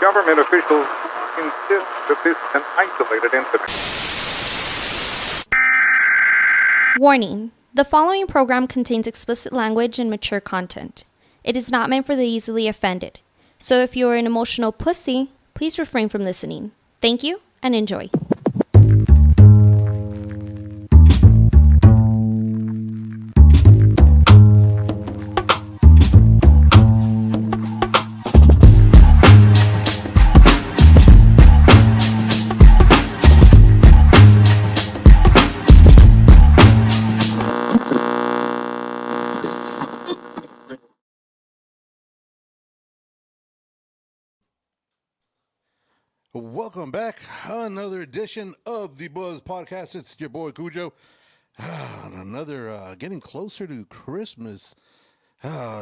Government officials insist that this is an isolated incident. Warning: the following program contains explicit language and mature content. It is not meant for the easily offended. So if you are an emotional pussy, please refrain from listening. Thank you and enjoy. Welcome back. Another edition of the Buzz Podcast. It's your boy Cujo. Another getting closer to Christmas.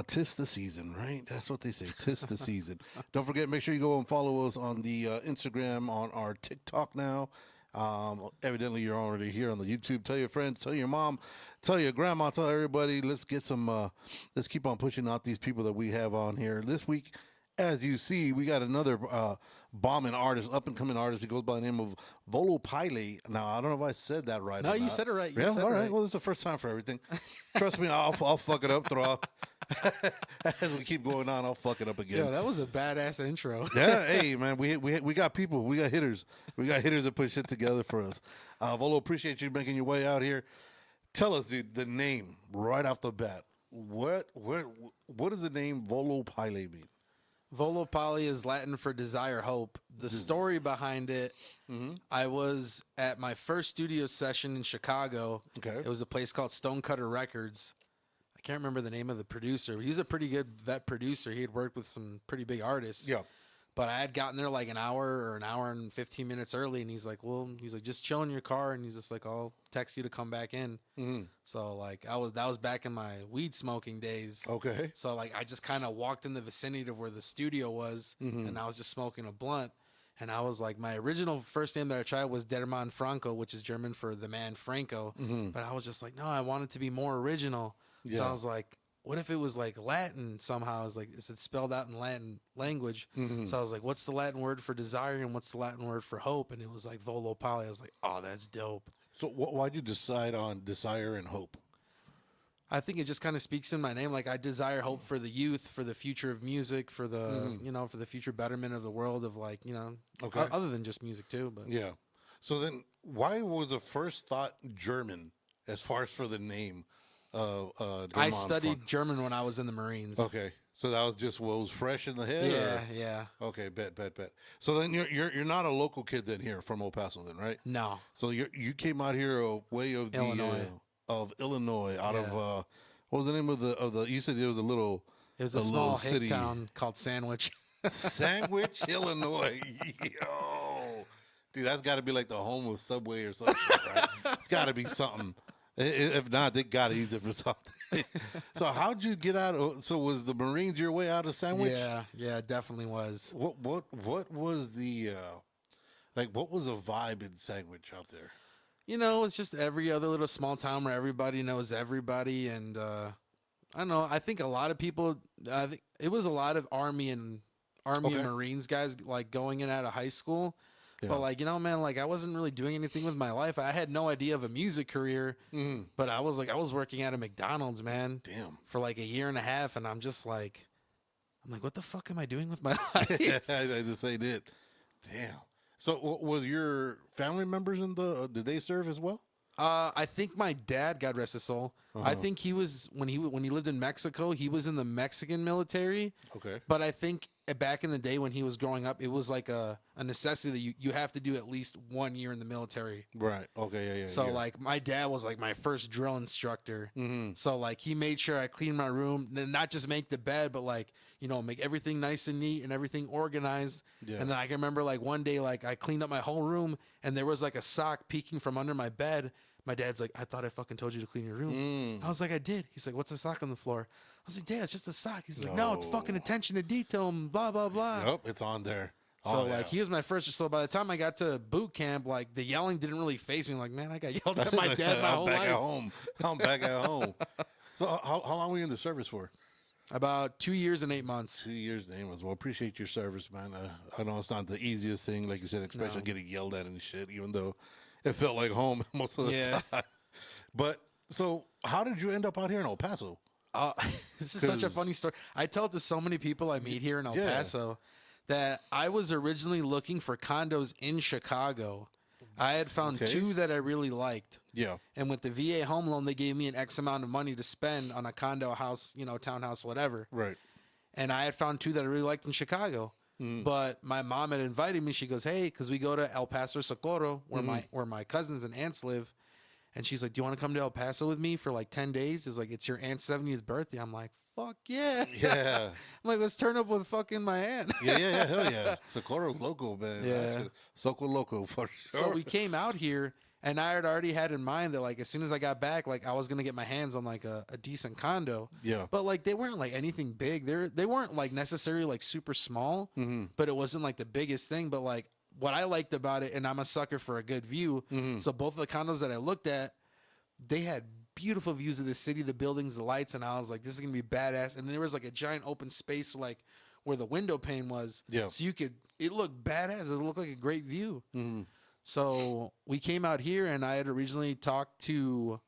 Tis the season, right? That's what they say. Tis the season. Don't forget, make sure you go and follow us on the Instagram, on our TikTok now. Evidently, you're already here on the YouTube. Tell your friends, tell your mom, tell your grandma, tell everybody. Let's get some. Let's keep on pushing out these people that we have on here this week. As you see, we got another bombing artist, up-and-coming artist. He goes by the name of Volo Pylae. Now, I don't know if I said that right. No, you said it right. Yeah, all right. Well, it's the first time for everything. Trust me, I'll fuck it up throughout. As we keep going on, I'll fuck it up again. Yo, that was a badass intro. Yeah, hey, man, we got people. We got hitters. We got hitters that put shit together for us. Volo, appreciate you making your way out here. Tell us, dude, the name right off the bat. What does the name Volo Pylae mean? Volo Pylae is Latin for desire, hope. The story behind it, I was at my first studio session in Chicago. Okay. It was a place called Stonecutter Records. I can't remember the name of the producer. He was a pretty good vet producer. He had worked with some pretty big artists. Yeah. But I had gotten there like an hour and 15 minutes early, and he's like, just chill in your car, and he's just like, I'll text you to come back in. Mm-hmm. So like that was back in my weed smoking days. Okay. So like I just kind of walked in the vicinity of where the studio was, and I was just smoking a blunt, and I was like, my original first name that I tried was Der Mann Franco, which is German for the man Franco. But I was just like, no, I want it to be more original. Yeah. So I was like, what if it was like Latin somehow? It's like it's spelled out in Latin language. So I was like, what's the Latin word for desire and what's the Latin word for hope? And it was like Volo Pylae. I was like, oh, that's dope. So why'd you decide on desire and hope? I think it just kind of speaks in my name. Like I desire hope for the youth, for the future of music, for the for the future betterment of the world, of like okay. Other than just music too. But yeah. So then, why was the first thought German as far as for the name? I studied German when I was in the Marines. Okay, so that was just what was fresh in the head. Yeah. Okay, bet. So then you're not a local kid then here from El Paso then, right? No. So you came out here way of Illinois. Illinois out of what was the name of the? You said it was It was a small city hick town called Sandwich. Sandwich, Illinois. Yo, dude, that's got to be like the home of Subway or something, right? It's got to be something. If not, they got to use it for something. So how'd you get out? So was the Marines your way out of Sandwich? Yeah, it definitely was. What was the what was the vibe in Sandwich out there? It's just every other little small town where everybody knows everybody, and I don't know. I think a lot of people. I think it was a lot of Army and Marines guys like going in out of high school. Yeah. But like, man, like I wasn't really doing anything with my life. I had no idea of a music career, but I was working at a McDonald's, man. Damn. For like a year and a half. And I'm like, what the fuck am I doing with my life? I just ain't it. Damn. So was your family members did they serve as well? I think my dad, God rest his soul, I think he was, when he lived in Mexico, he was in the Mexican military. Okay. But I think back in the day when he was growing up, it was like a necessity that you have to do at least 1 year in the military. Right. Okay. Yeah. So like my dad was like my first drill instructor. So like he made sure I cleaned my room, not just make the bed, but like, make everything nice and neat and everything organized. Yeah. And then I can remember like one day, like I cleaned up my whole room and there was like a sock peeking from under my bed. My dad's like, I thought I fucking told you to clean your room. I was like, I did. He's like, what's the sock on the floor? I was like, Dad, it's just a sock. He's like, no, it's fucking attention to detail and blah, blah, blah. Nope, it's on there. So, he was my first. So, by the time I got to boot camp, like, the yelling didn't really faze me. Like, man, I got yelled at my dad my whole life. I'm back at home. So, how long were you in the service for? About 2 years and 8 months. 2 years, name as well. Appreciate your service, man. I know it's not the easiest thing, like you said, especially No. getting yelled at and shit. Even though it felt like home most of the Yeah. time. But so, how did you end up out here in El Paso? This is such a 'Cause- funny story. I tell it to so many people I meet here in El Yeah. Paso that I was originally looking for condos in Chicago. I had found Okay. 2 that I really liked. Yeah, And with the VA home loan, they gave me an X amount of money to spend on a condo, house, townhouse, whatever. right. And I had found 2 that I really liked in Chicago. But my mom had invited me. She goes, "Hey," because we go to El Paso, Socorro, where my cousins and aunts live. And she's like, "Do you want to come to El Paso with me for like 10 days?" It's like, "It's your aunt's 70th birthday." I'm like, "Fuck yeah." Yeah. I'm like, "Let's turn up with fucking my aunt." Yeah, hell yeah. Socorro's local, man. Yeah. Socorro local for sure. So we came out here, and I had already had in mind that, like, as soon as I got back, like, I was going to get my hands on, like, a decent condo. Yeah. But, like, they weren't, like, anything big. They weren't, like, necessarily, like, super small, but it wasn't, like, the biggest thing. But, like, what I liked about it, and I'm a sucker for a good view, so both of the condos that I looked at, they had beautiful views of the city, the buildings, the lights, and I was like, this is going to be badass. And then there was, like, a giant open space, like, where the window pane was. Yeah. So it looked badass. It looked like a great view. So we came out here, and I had originally talked to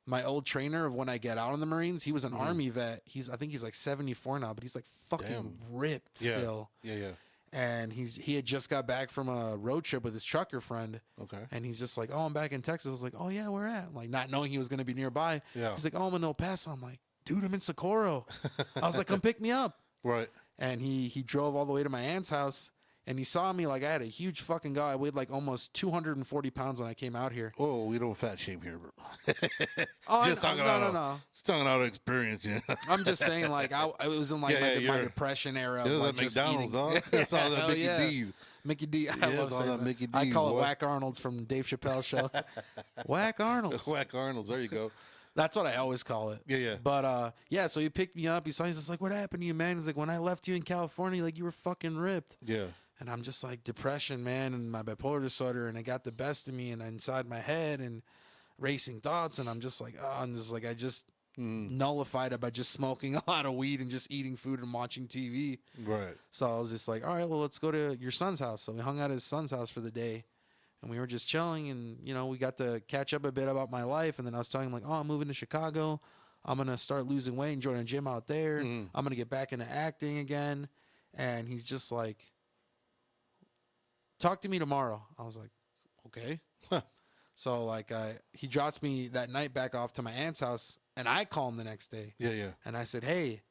my old trainer of when I get out in the Marines. He was an Army vet. I think he's like 74 now, but he's like fucking Damn. ripped Yeah. still. Yeah. And he had just got back from a road trip with his trucker friend. Okay. And he's just like, "Oh, I'm back in Texas." I was like, "Oh yeah, where at?" Like, not knowing he was going to be nearby. Yeah. He's like, "Oh, I'm in El Paso." I'm like, "Dude, I'm in Socorro." I was like, "Come pick me up." Right. And he drove all the way to my aunt's house, and he saw me. Like, I had a huge fucking guy. I weighed like almost 240 pounds when I came out here. Oh, we don't fat shame here, bro. Oh, Just talking no. Just talking out of experience, you know. I'm just saying, like, I was in like my you're- depression era. It was like, at just McDonald's, eating. dog. That's all that Hell Mickey yeah. D's. Mickey D. I Yeah, love it's all saying that that. Mickey I D's, call boy. it Whack Arnold's from Dave Chappelle's show. Whack Arnold's. Whack Arnold's. There you go. That's what I always call it. Yeah. But yeah, so he picked me up. He's just like, "What happened to you, man?" He's like, "When I left you in California, like, you were fucking ripped." Yeah. And I'm just like, depression, man, and my bipolar disorder, and it got the best of me, and inside my head, and racing thoughts, and I'm just like, I just nullified it by just smoking a lot of weed and just eating food and watching TV. Right. So I was just like, all right, well, let's go to your son's house. So we hung out at his son's house for the day, and we were just chilling, and we got to catch up a bit about my life. And then I was telling him, like, "Oh, I'm moving to Chicago. I'm gonna start losing weight and join a gym out there. I'm gonna get back into acting again." And he's just like, "Talk to me tomorrow." I was like, "Okay." So like, he drops me that night back off to my aunt's house, and I call him the next day. Yeah. And I said, "Hey,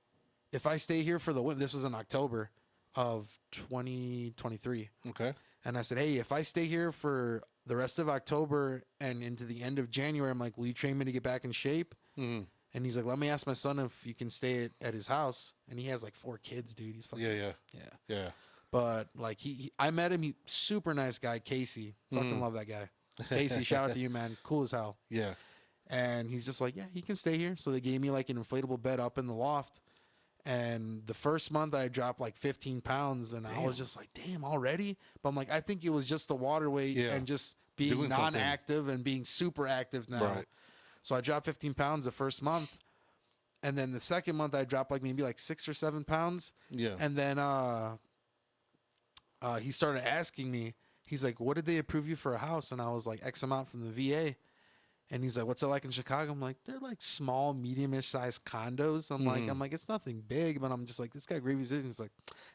if I stay here for the winter," this was in October of 2023. Okay. And I said, "Hey, if I stay here for the rest of October and into the end of January," I'm like, "will you train me to get back in shape?" And he's like, "Let me ask my son if you can stay at his house." And he has like 4 kids, dude. He's fucking Yeah. But like I met him. He super nice guy, Casey. Fucking love that guy. Casey, shout out to you, man. Cool as hell. Yeah. And he's just like, "Yeah, he can stay here." So they gave me like an inflatable bed up in the loft. And the first month I dropped like 15 pounds, and I was just like, "Damn, already?" But I'm like, I think it was just the water weight and just being Doing something. non-active and being super active now. Right. So I dropped 15 pounds the first month. And then the second month I dropped like maybe like 6 or 7 pounds. Yeah. And then he started asking me, he's like, "What did they approve you for a house?" And I was like, "X amount from the VA." And he's like, "What's it like in Chicago?" I'm like, "They're like small, medium-ish sized condos." I'm like, "It's nothing big," but I'm just like, "This guy Gravy City." He's like,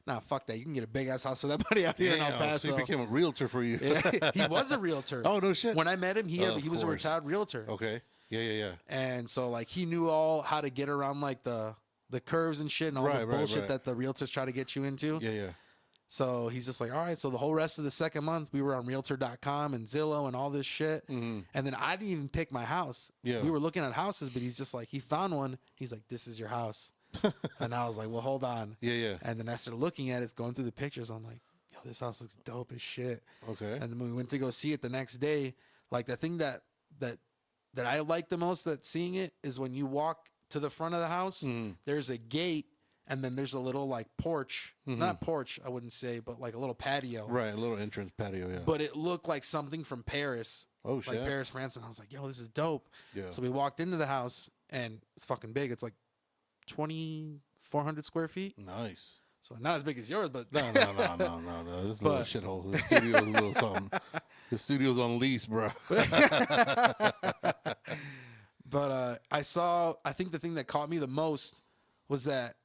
"Nah, fuck that. You can get a big ass house for that money out here in El So Paso." he became a realtor for you. Yeah, he was a realtor. Oh, no shit. When I met him, he Of was a course. retired realtor. Okay. Yeah. And so like he knew all how to get around like the curves and shit and all the Right, bullshit right. that the realtors try to get you into. Yeah. So he's just like, all right. So the whole rest of the second month, we were on Realtor.com and Zillow and all this shit. And then I didn't even pick my house. Yeah. We were looking at houses, but he's just like, he found one. He's like, "This is your house." And I was like, "Well, hold on." Yeah. And then I started looking at it, going through the pictures. I'm like, "Yo, this house looks dope as shit." Okay. And then when we went to go see it the next day, like the thing that I like the most that seeing it is when you walk to the front of the house, there's a gate. And then there's a little like porch, not porch, I wouldn't say, but like a little patio. Right. A little entrance patio. Yeah. But it looked like something from Paris. Oh, like shit. Paris, France. And I was like, "Yo, this is dope." Yeah. So we walked into the house, and it's fucking big. It's like 2,400 square feet. Nice. So not as big as yours, but No. This is a little shithole. The studio's a little something. The studio's on lease, bro. But I think the thing that caught me the most was that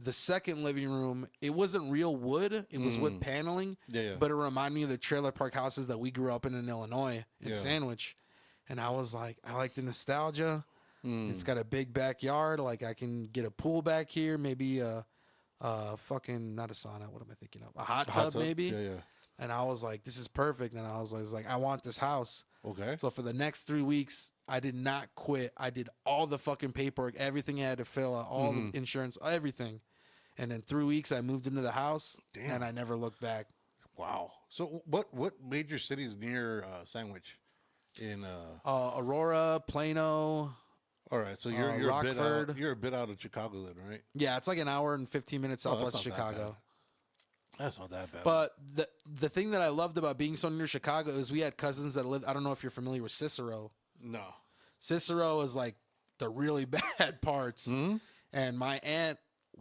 the second living room, it wasn't real wood. It was wood paneling. Yeah. But it reminded me of the trailer park houses that we grew up in Illinois, in Sandwich. And I was like, I like the nostalgia. It's got a big backyard. Like, I can get a pool back here. Maybe a fucking, not a sauna. What am I thinking of? A hot tub, maybe. Yeah. And I was like, this is perfect. And I was like, I want this house. Okay. So for the next 3 weeks, I did not quit. I did all the fucking paperwork, everything I had to fill out, all the insurance, everything. And in 3 weeks, I moved into the house, and I never looked back. Wow. So what major cities near Sandwich? In Aurora, Plano. All right, so you're a bit Rockford. out. You're a bit out of Chicago, then, right? Yeah, it's like an hour and 15 minutes southwest of that's not that Chicago. That's not that bad. But the thing that I loved about being so near Chicago is we had cousins that lived. I don't know if you're familiar with Cicero. no. Cicero is like the really bad parts. And my aunt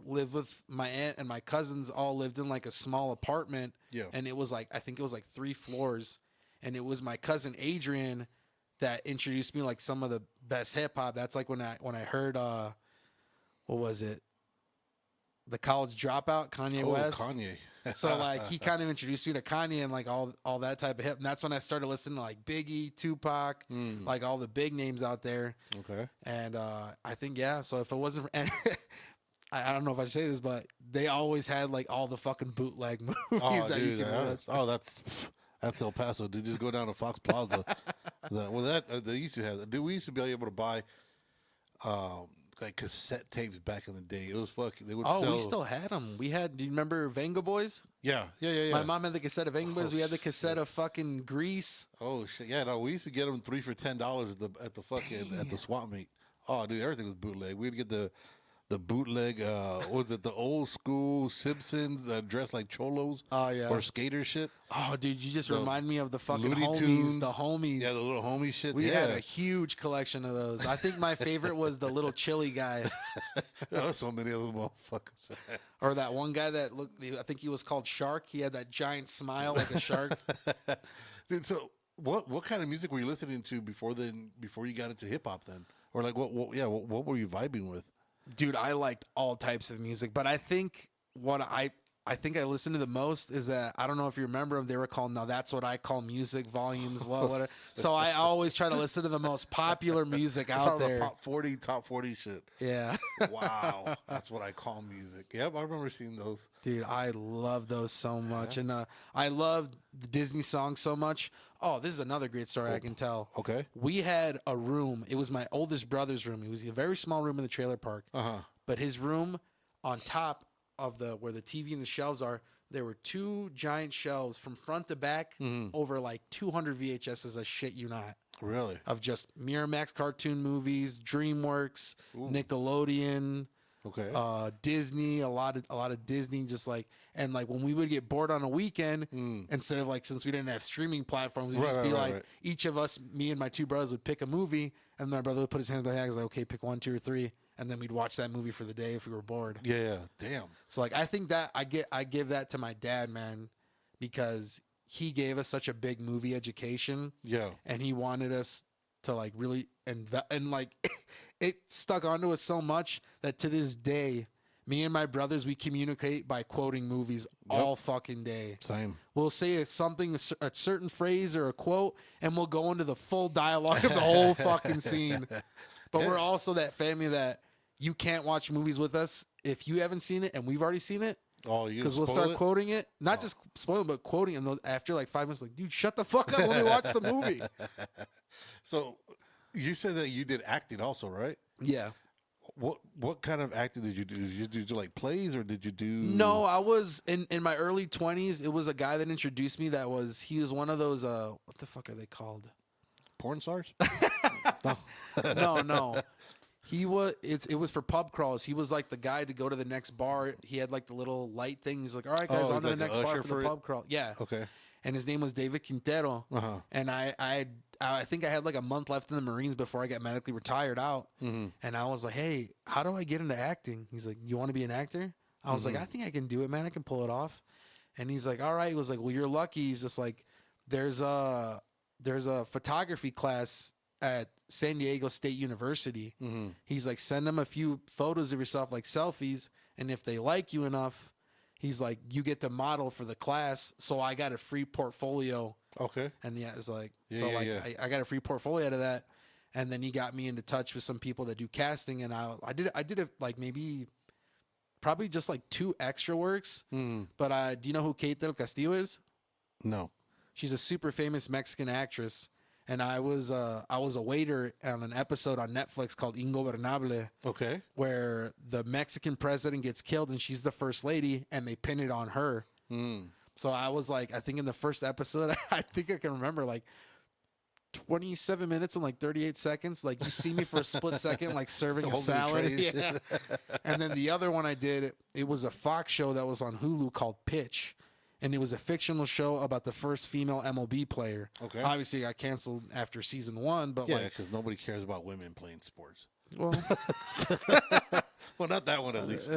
and my cousins all lived in like a small apartment. Yeah. And it was like, I think it was like 3 floors. And it was my cousin Adrian that introduced me like some of the best hip hop. That's like when I heard what was it? The College Dropout, Kanye West. Kanye. So like he kind of introduced me to Kanye and like all that type of hip. And that's when I started listening to like Biggie, Tupac, like all the big names out there. Okay. And I think so if it wasn't for, and I don't know if I should say this, but they always had like all the fucking bootleg movies that you can watch. That's El Paso. Dude, just go down to Fox Plaza. They used to have. Dude, we used to be able to buy like cassette tapes back in the day. It was fucking. They would sell. We still had them. We had. Do you remember Venga Boys? Yeah. My mom had the cassette of Venga Boys. We had the cassette of fucking Grease. Oh shit! Yeah, no, we used to get them 3 for $10 at the swap meet. Oh, dude, everything was bootleg. We'd get the bootleg. What was it, the old school Simpsons dressed like cholos? Oh yeah, or skater shit. Oh, dude, you just remind me of the fucking Looney homies. Tunes. The homies. Yeah, the little homie shit. We had a huge collection of those. I think my favorite was the little chili guy. There so many of those motherfuckers. Or that one guy that looked. I think he was called Shark. He had that giant smile like a shark. Dude, so what kind of music were you listening to before you got into hip hop then? Or like what were you vibing with? Dude, I liked all types of music, but I think what I think I listened to the most is that, I don't know if you remember them, they were called Now That's What I Call Music Volumes. Whatever. So I always try to listen to the most popular music out there. The top 40 shit. Yeah. Wow. That's what I call music. Yep, I remember seeing those. Dude, I love those so much. And I love the Disney songs so much. Oh, this is another great story I can tell. Okay. We had a room. It was my oldest brother's room. It was a very small room in the trailer park. But his room, on top of where the TV and the shelves are, there were 2 giant shelves from front to back, over like 200 VHSs. I shit you not. Really? Of just Miramax cartoon movies, DreamWorks, Nickelodeon. Okay. Disney, a lot of Disney, just like, and like when we would get bored on a weekend, instead of like, since we didn't have streaming platforms, we'd just be like, each of us, me and my 2 brothers, would pick a movie, and my brother would put his hands behind. I was like, okay, pick 1, 2, or 3, and then we'd watch that movie for the day if we were bored. Yeah. Damn. So like, I think that I give that to my dad, man, because he gave us such a big movie education. Yeah. And he wanted us to like really and like it stuck onto us so much that to this day, me and my brothers, we communicate by quoting movies all fucking day. Same. We'll say a certain phrase or a quote, and we'll go into the full dialogue of the whole fucking scene. But we're also that family that you can't watch movies with us if you haven't seen it and we've already seen it. Oh, you because we'll start quoting it, not just spoiling, but quoting, and after like 5 minutes, like, dude, shut the fuck up, let me watch the movie. So, you said that you did acting also, right? Yeah. What kind of acting did you do? Did you do like plays, or did you do? No, I was in my early 20s. It was a guy that introduced me. He was one of those. What the fuck are they called? Porn stars? No. It was for pub crawls. He was like the guy to go to the next bar. He had like the little light thing. He's like, all right, guys, on to the next bar for the pub crawl. Yeah. Okay. And his name was David Quintero. And I I think I had like a month left in the Marines before I got medically retired out. And I was like, hey, how do I get into acting? He's like, you want to be an actor? I was like, I think I can do it, man. I can pull it off. And he's like, all right. He was like, well, you're lucky. He's just like, there's a photography class at San Diego State University. He's like, send them a few photos of yourself, like selfies. And if they like you enough, he's like, you get to model for the class. So I got a free portfolio. Okay. And yeah, it's like, Yeah. I got a free portfolio out of that. And then he got me into touch with some people that do casting. And I did it like maybe probably just like 2 extra works. But do you know who Kate del Castillo is? No. She's a super famous Mexican actress. And I was a waiter on an episode on Netflix called Ingobernable. Okay. Where the Mexican president gets killed and she's the first lady and they pin it on her. So I was like, I think in the first episode, I think I can remember like 27 minutes and like 38 seconds. Like you see me for a split second, like serving a Holding salad. trays. Yeah. And then the other one I did, it was a Fox show that was on Hulu called Pitch. And it was a fictional show about the first female MLB player. Okay. Obviously, it got canceled after season 1, but yeah, because nobody cares about women playing sports. Well, well, not that one at least.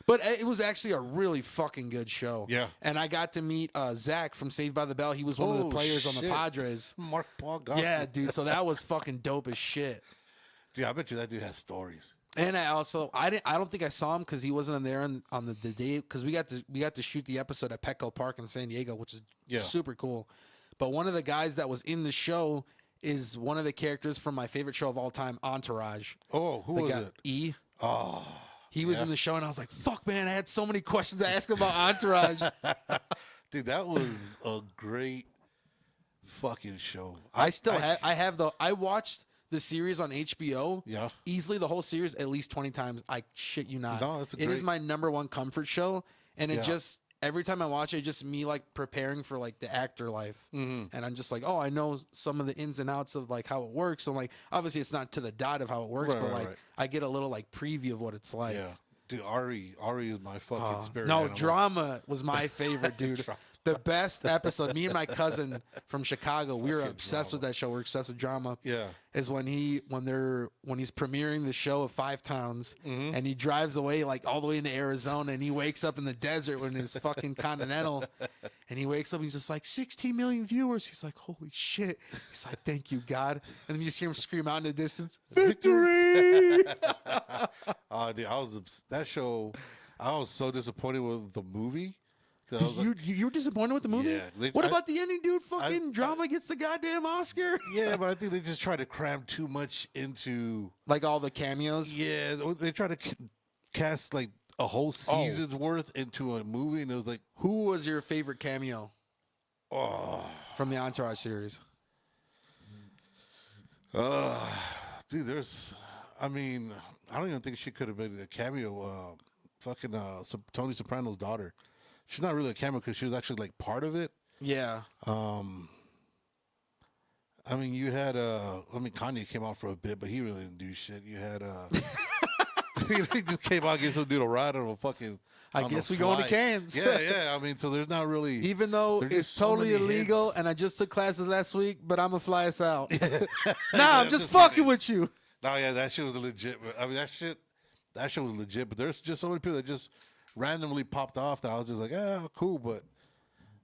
But it was actually a really fucking good show. Yeah. And I got to meet Zach from Saved by the Bell. He was one of the players on the Padres. Mark Paul Gosselaar. Yeah, dude. So that was fucking dope as shit. Dude, I bet you that dude has stories. And I don't think I saw him because he wasn't there on the day, because we got to shoot the episode at Petco Park in San Diego, which is super cool. But one of the guys that was in the show is one of the characters from my favorite show of all time, Entourage. Oh, who was it? E. Oh, he was in the show, and I was like, "Fuck, man!" I had so many questions to ask him about Entourage. Dude, that was a great fucking show. I watched the series on HBO. Yeah. Easily the whole series at least 20 times. I shit you not. No, it is my number one comfort show. And it just, every time I watch it, just me like preparing for like the actor life. And I'm just like, oh, I know some of the ins and outs of like how it works. So like, obviously it's not to the dot of how it works, but like I get a little like preview of what it's like. Yeah. Dude, Ari is my fucking spirit No, animal. Drama was my favorite, dude. The best episode, me and my cousin from Chicago, we were obsessed with that show. We're obsessed with Drama. Yeah. Is when he's premiering the show of Five Towns, and he drives away like all the way into Arizona, and he wakes up in the desert when it's fucking Continental, and he wakes up and he's just like 16 million viewers. He's like, holy shit. He's like, thank you, God. And then you just hear him scream out in the distance, victory. Dude, that show. I was so disappointed with the movie. You were disappointed with the movie? Yeah. What about the ending, dude? Fucking Drama gets the goddamn Oscar. Yeah, but I think they just try to cram too much into like all the cameos. Yeah, they try to cast like a whole season's worth into a movie, and it was like, who was your favorite cameo? From the Entourage series. Dude, I don't even think she could have been a cameo. Tony Soprano's daughter. She's not really a cameo because she was actually like part of it. Yeah. You had Kanye came out for a bit, but he really didn't do shit. You had he just came out and gave some dude a ride on a fucking. I guess we going to Cannes. Yeah. So there's not really, even though it's totally illegal, and I just took classes last week, but I'm gonna fly us out. Nah, I'm just fucking with you. No, yeah, that shit was legit. That shit was legit. But there's just so many people that just randomly popped off that I was just like, cool. But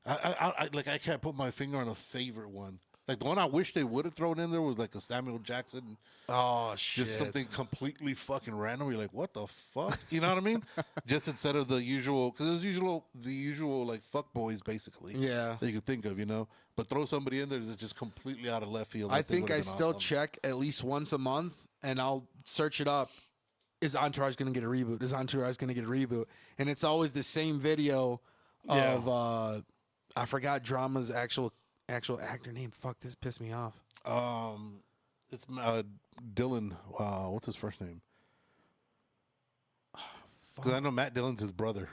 I can't put my finger on a favorite one. Like the one I wish they would have thrown in there was like a Samuel Jackson. Oh shit! Just something completely fucking random. You're like, what the fuck? You know what I mean? Just instead of the usual, because there's the usual like fuck boys basically. Yeah. That you could think of, But throw somebody in there that's just completely out of left field. I think I still check at least once a month, and I'll search it up. Is Entourage going to get a reboot? Is Entourage going to get a reboot? And it's always the same video of I forgot Drama's actual actor name. Fuck, this pissed me off. It's Dylan. What's his first name? Because I know Matt Dillon's his brother.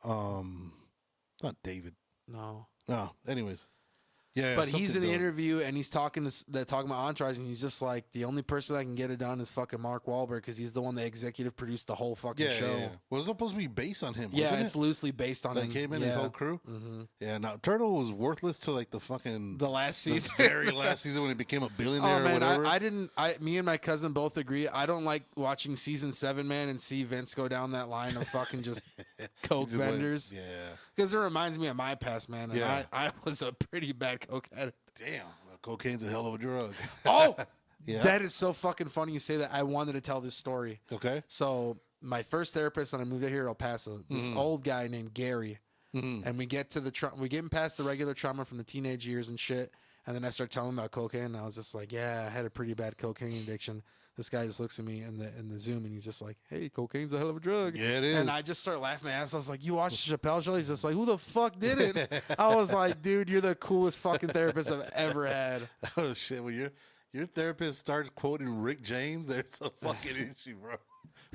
Not David. No. Anyways. Yeah, but he's in the something dope. interview and he's talking about Entourage, and he's just like, the only person that can get it done is fucking Mark Wahlberg, because he's the one that executive produced the whole fucking show. Yeah. Well, it was supposed to be based on him. Yeah, wasn't it's it? loosely based on That him. came in yeah. his whole crew. Mm-hmm. Yeah. Now Turtle was worthless to like the fucking The last season, very last season when he became a billionaire. Oh man, or whatever. I didn't. Me and my cousin both agree. I don't like watching season 7, man, and see Vince go down that line of fucking just coke Just went- vendors. yeah. Because it reminds me of my past, man. And Yeah. I was a pretty bad coke addict. Damn. Cocaine's a hell of a drug. Oh, Yeah. that is so fucking funny you say that. I wanted to tell this story. Okay. So my first therapist when I moved out here to El Paso, this old guy named Gary, and we get to we getting past the regular trauma from the teenage years and shit, and then I start telling him about cocaine, and I was just like, yeah, I had a pretty bad cocaine addiction. This guy just looks at me in the Zoom, and he's just like, hey, cocaine's a hell of a drug. Yeah, it is. And I just start laughing my ass. I was like, you watched the Chappelle show? He's just like, who the fuck did it? I was like, dude, you're the coolest fucking therapist I've ever had. Oh shit! When your therapist starts quoting Rick James, there's a fucking issue, bro.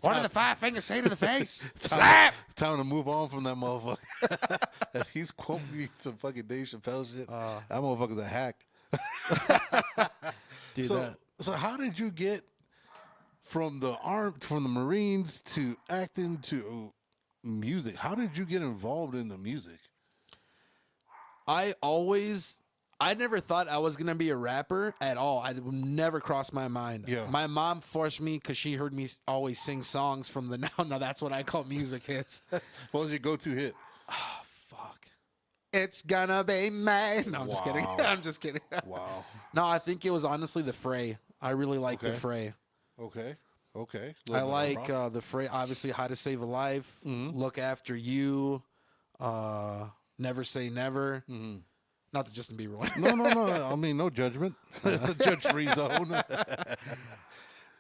What did the 5 fingers say to the face? Slap! Time to move on from that motherfucker. If he's quoting me some fucking Dave Chappelle shit, that motherfucker's a hack. Dude, So how did you get from the Marines to acting to music? How did you get involved in the music? I never thought I was gonna be a rapper at all. I would never crossed my mind. Yeah. My mom forced me because she heard me always sing songs from the now that's what I call music hits. What was your go-to hit? Fuck. It's gonna be me. No, I'm just kidding. Wow. I'm just kidding. Wow. No, I think it was honestly the Fray. I really like the Okay. Fray. Okay. I like the Fray. Obviously, How to Save a Life, Look After You, Never Say Never. Not the Justin Bieber one. No. I mean, no judgment. It's a judge-free zone.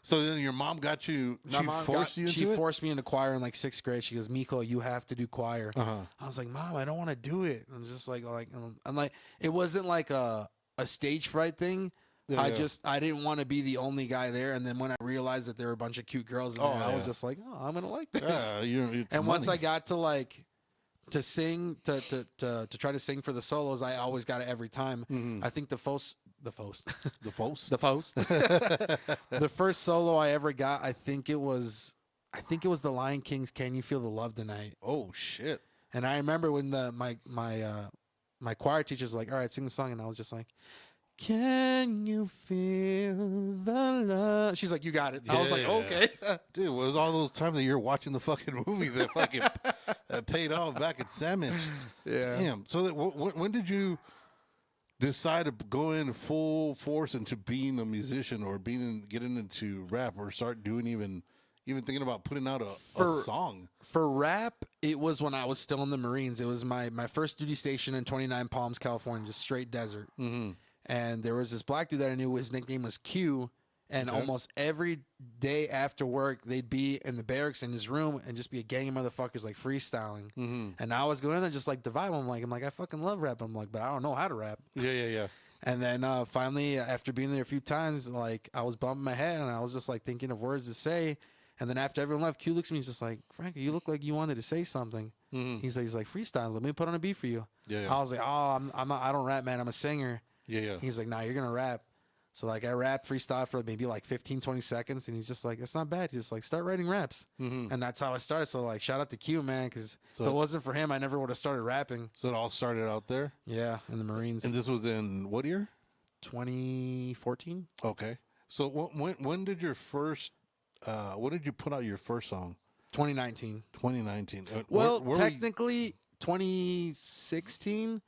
So then your mom got you. She forced you into She it? forced me into choir in like 6th grade. She goes, Miko, you have to do choir. I was like, Mom, I don't want to do it. I'm just like, I'm like, it wasn't like a stage fright thing. Yeah, I didn't want to be the only guy there. And then when I realized that there were a bunch of cute girls in there, I was just like, oh, I'm gonna like this. Yeah, And once I got to like to sing to try to sing for the solos, I always got it every time. I think the first solo I ever got, I think it was the Lion King's "Can You Feel the Love Tonight." Oh shit! And I remember when my choir teacher's like, "All right, sing the song," and I was just like, "Can you feel the love?" She's like, "You got it." I was like, Yeah. "Okay." Dude, it was all those times that you're watching the fucking movie that fucking paid off back at Sandwich. Yeah. Damn. So when did you decide to go in full force into being a musician or getting into rap or start doing even thinking about putting out a song? For rap, it was when I was still in the Marines. It was my first duty station in 29 Palms, California, just straight desert. And there was this black dude that I knew. His nickname was Q. And almost every day after work, they'd be in the barracks in his room and just be a gang of motherfuckers like freestyling. And I was going in there just like the vibe. I'm like, I fucking love rap. I'm like, but I don't know how to rap. Yeah. And then finally, after being there a few times, like I was bumping my head and I was just like thinking of words to say. And then after everyone left, Q looks at me. He's just like, Frankie, you look like you wanted to say something. He's like freestyles. Let me put on a beat for you. Yeah. I was like, oh, I'm not, I don't rap, man. I'm a singer. Yeah. He's like, nah, you're gonna rap. So like I rapped freestyle for maybe like 15, 20 seconds, and he's just like, it's not bad. He's just like, start writing raps. And that's how I started. So like, shout out to Q, man, because if it wasn't for him, I never would have started rapping. So it all started out there? Yeah, in the Marines. And this was in what year? 2014. Okay. So when did your first when did you put out your first song? 2019. 2019. Well, where technically 2016,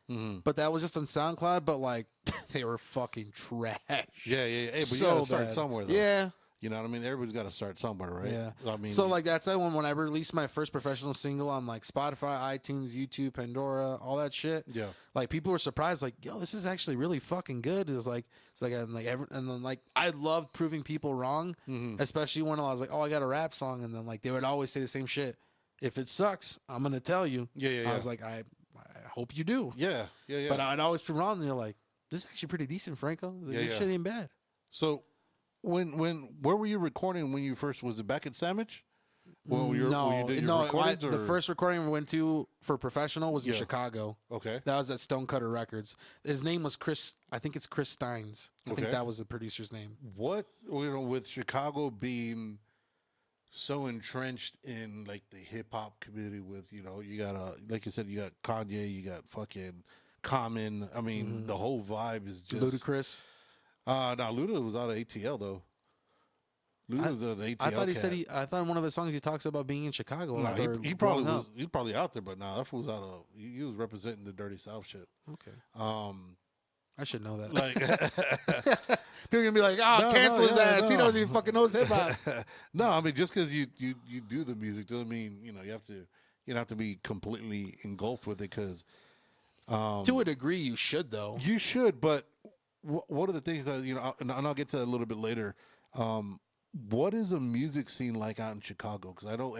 but that was just on SoundCloud. But like, they were fucking trash. Yeah. Hey, but So you gotta start bad. somewhere, though. Yeah. You know what I mean? Everybody's got to start somewhere, right? Yeah. I mean, So like that's when I released my first professional single on like Spotify, iTunes, YouTube, Pandora, all that shit. Yeah. Like people were surprised, like, yo, this is actually really fucking good. And then like I loved proving people wrong, especially when I was like, oh, I got a rap song, and then like they would always say the same shit. If it sucks, I'm gonna tell you. Yeah. I was like, I hope you do. Yeah. But I'd always prove wrong, and you're like, this is actually pretty decent, Franco. Like, this shit ain't bad. So where were you recording when you first, was it back at Sandwich? Well, when you did your recordings, the or- first recording we went to for professional was in Yeah. Chicago. Okay. That was at Stonecutter Records. His name was Chris. I think it's Chris Steins. I think Okay. that was the producer's name. What, with Chicago being so entrenched in like the hip hop community, with you got like you said, you got Kanye, you got fucking Common. I mean, the whole vibe is just Ludacris. Now Luda was out of ATL though. Luda was an ATL. I thought he cat. said I thought in one of his songs he talks about being in Chicago. No, after he probably growing was. up. He's probably out there, but nah, that fool was out of. He was representing the Dirty South shit. Okay. I should know that. Like, People are gonna be like, cancel his ass. He doesn't even fucking knows hip hop. no, I mean, just because you do the music doesn't mean you have to be completely engulfed with it. Because To a degree, you should though. you should, but what are the things that and I'll get to that a little bit later. What is a music scene like out in Chicago? Because I know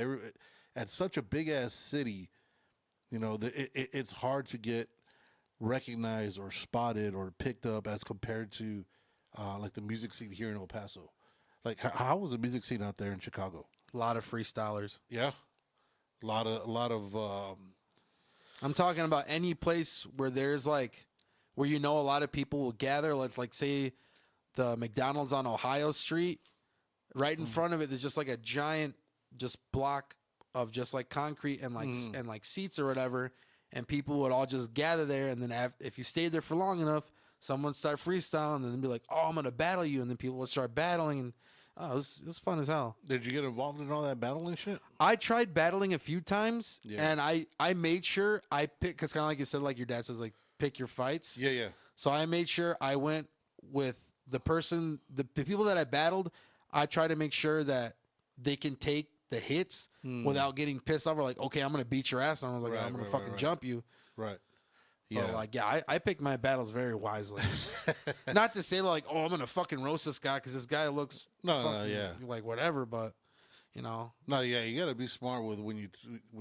at such a big ass city, it's hard to get recognized or spotted or picked up as compared to like the music scene here in El Paso. Like, how was the music scene out there in Chicago? A lot of freestylers. Yeah, a lot of. I'm talking about any place where there's like, where a lot of people will gather. Like say, the McDonald's on Ohio Street. Right in front of it, there's just like a giant, just block of just like concrete and like seats or whatever, and people would all just gather there. And then if you stayed there for long enough, someone would start freestyling, and then be like, "Oh, I'm gonna battle you," and then people would start battling, and it was fun as hell. Did you get involved in all that battling shit? I tried battling a few times, Yeah. and I made sure I picked, because kind of like you said, like your dad says, like pick your fights. Yeah. So I made sure I went with the people that I battled. I try to make sure that they can take the hits without getting pissed off or like, okay, I'm going to beat your ass. And I was like, Right, I'm going to right, fucking right. jump you. Right. Yeah. But like, yeah, I pick my battles very wisely. Not to say like, oh, I'm going to fucking roast this guy because this guy looks yeah. like whatever, but No, yeah, you got to be smart with when you're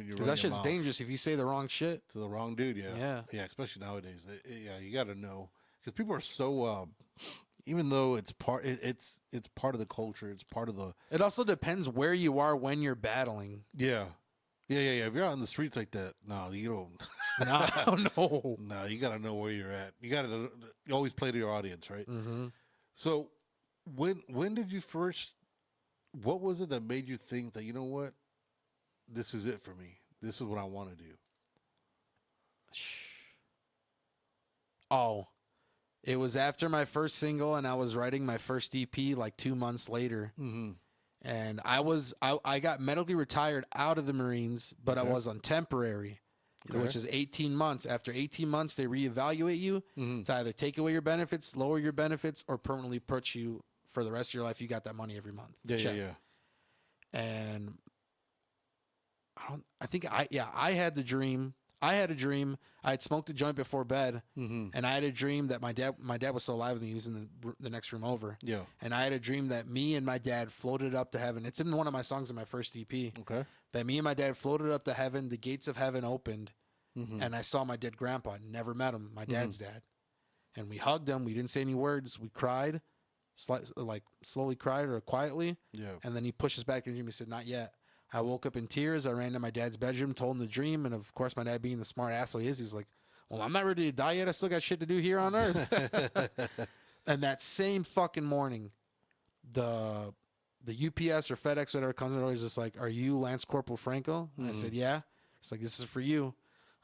because that shit's dangerous if you say the wrong shit to the wrong dude. Yeah. Especially nowadays. Yeah, you got to know, because people are so. Even though it's part of the culture, it's part of the. It also depends where you are when you're battling. Yeah. If you're out in the streets like that, no, you don't. No. No, you got to know where you're at. You always play to your audience, right? Mm-hmm. So, when did you first? What was it that made you think that, you know what, this is it for me? This is what I want to do. Oh. It was after my first single, and I was writing my first EP like 2 months later. Mm-hmm. And I got medically retired out of the Marines, but I was on temporary, which is 18 months. After 18 months, they reevaluate you to either take away your benefits, lower your benefits, or permanently put you for the rest of your life. You got that money every month. Yeah. And I had the dream. I had a dream. I had smoked a joint before bed, and I had a dream that my dad was still alive, and he was in the next room over. Yeah. And I had a dream that me and my dad floated up to heaven. It's in one of my songs in my first EP. Okay. That me and my dad floated up to heaven. The gates of heaven opened, and I saw my dead grandpa. Never met him. My dad's dad. And we hugged him. We didn't say any words. We cried, slowly cried or quietly. Yeah. And then he pushed us back in the dream. He said, "Not yet." I woke up in tears. I ran to my dad's bedroom, told him the dream. And of course, my dad, being the smart ass he is, he's like, "Well, I'm not ready to die yet. I still got shit to do here on earth." And that same fucking morning, the UPS or FedEx, whatever, comes in the door, he's just like, "Are you Lance Corporal Franco?" And I said, "Yeah." It's like, "This is for you."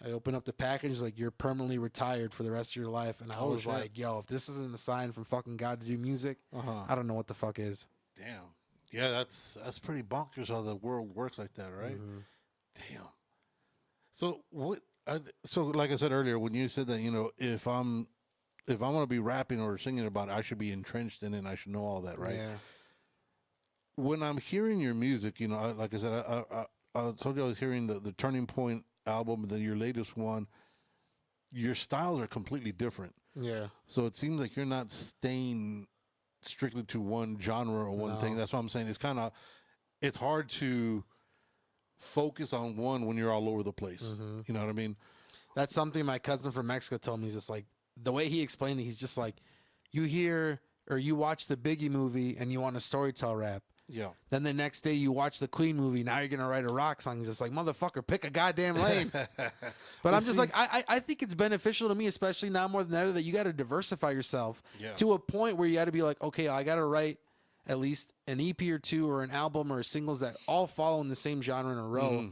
I open up the package. He's like, "You're permanently retired for the rest of your life." And I was like, yo, if this isn't a sign from fucking God to do music, I don't know what the fuck is. Damn. Yeah, that's pretty bonkers how the world works like that, right? Damn. So what? So like I said earlier, when you said that, if I'm going to be rapping or singing about it, I should be entrenched in it, and I should know all that, right? Yeah. When I'm hearing your music, like I said, I told you I was hearing the Turning Point album, and then your latest one. Your styles are completely different. Yeah. So it seems like you're not staying strictly to one genre or one thing. That's what I'm saying. It's hard to focus on one when you're all over the place. You know what I mean? That's something my cousin from Mexico told me. He's just like, the way he explained it, he's just like, you hear or you watch the Biggie movie and you want to storytell rap. Yeah. Then the next day you watch the Queen movie. Now you're gonna write a rock song. It's just like, motherfucker, pick a goddamn lane. But I'm just like, I think it's beneficial to me, especially now more than ever, that you got to diversify yourself to a point where you got to be like, okay, I got to write at least an EP or two or an album or singles that all follow in the same genre in a row,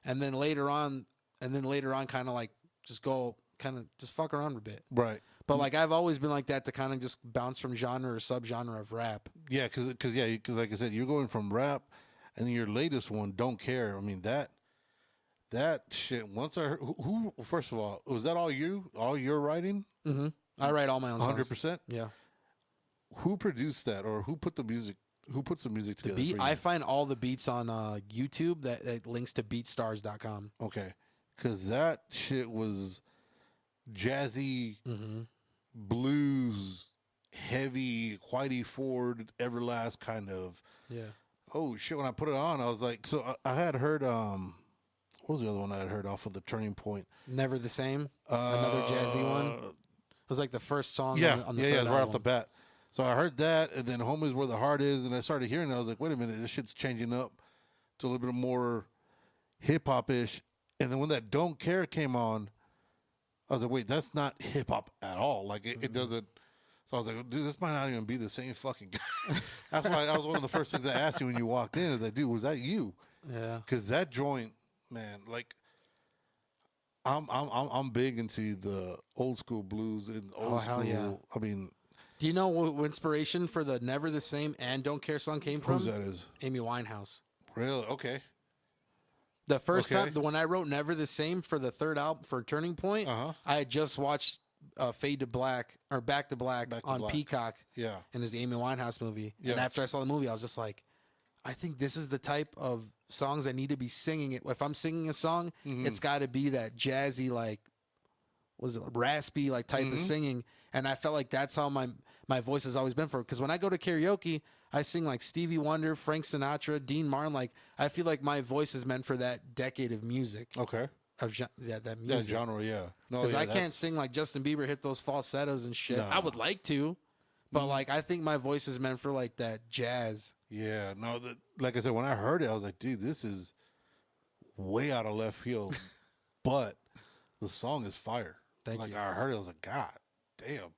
and then later on, kind of like just go kind of just fuck around a bit. Right. But like I've always been like that to kind of just bounce from genre or subgenre of rap. Yeah, because like I said, you're going from rap, and then your latest one, Don't Care. I mean that shit. Once I heard, who first of all, was that all your writing? Mm-hmm. I write all my own songs. 100%. Yeah. Who produced that, or who put the music? Who puts the music together? The beat, for you? I find all the beats on YouTube that links to beatstars.com. Okay, because that shit was jazzy, blues, heavy, Whitey Ford, Everlast kind of. Yeah. Oh shit! When I put it on, I was like, so I had heard what was the other one I had heard off of the Turning Point? Never the Same. Another jazzy one. It was like the first song. Yeah, on the yeah, third right off album. the bat. So I heard that, and then "Home Is Where the Heart Is," and I started hearing it. I was like, wait a minute, this shit's changing up to a little bit more hip hop ish. And then when that "Don't Care" came on, I was like, wait, that's not hip hop at all. Like it doesn't. So I was like, dude, this might not even be the same fucking guy. That's why that was one of the first things I asked you when you walked in. Is like, dude, was that you? Yeah. Because that joint, man, like, I'm big into the old school blues and old school. Hell yeah. I mean, Do you know what inspiration for the Never the Same and Don't Care song came from? who's that is? Amy Winehouse. Really? Okay. The first Okay. time, when I wrote Never the Same for the third album, for Turning Point, I had just watched Fade to Black, or Back to Black on Black. Peacock. Yeah. And it's the Amy Winehouse movie. Yeah. And after I saw the movie, I was just like, I think this is the type of songs I need to be singing it. If I'm singing a song, it's got to be that jazzy, like, was it raspy, like type of singing. And I felt like that's how my voice has always been for it. Because when I go to karaoke, I sing like Stevie Wonder, Frank Sinatra, Dean Martin. Like, I feel like my voice is meant for that decade of music. Okay. Of that Yeah, music. genre, yeah. No, Because yeah, I can't sing like Justin Bieber, hit those falsettos and shit. No. I would like to, but like I think my voice is meant for like that jazz. Yeah, no, like I said, when I heard it, I was like, dude, this is way out of left field, but the song is fire. Thank you. I heard it, I was like, God damn.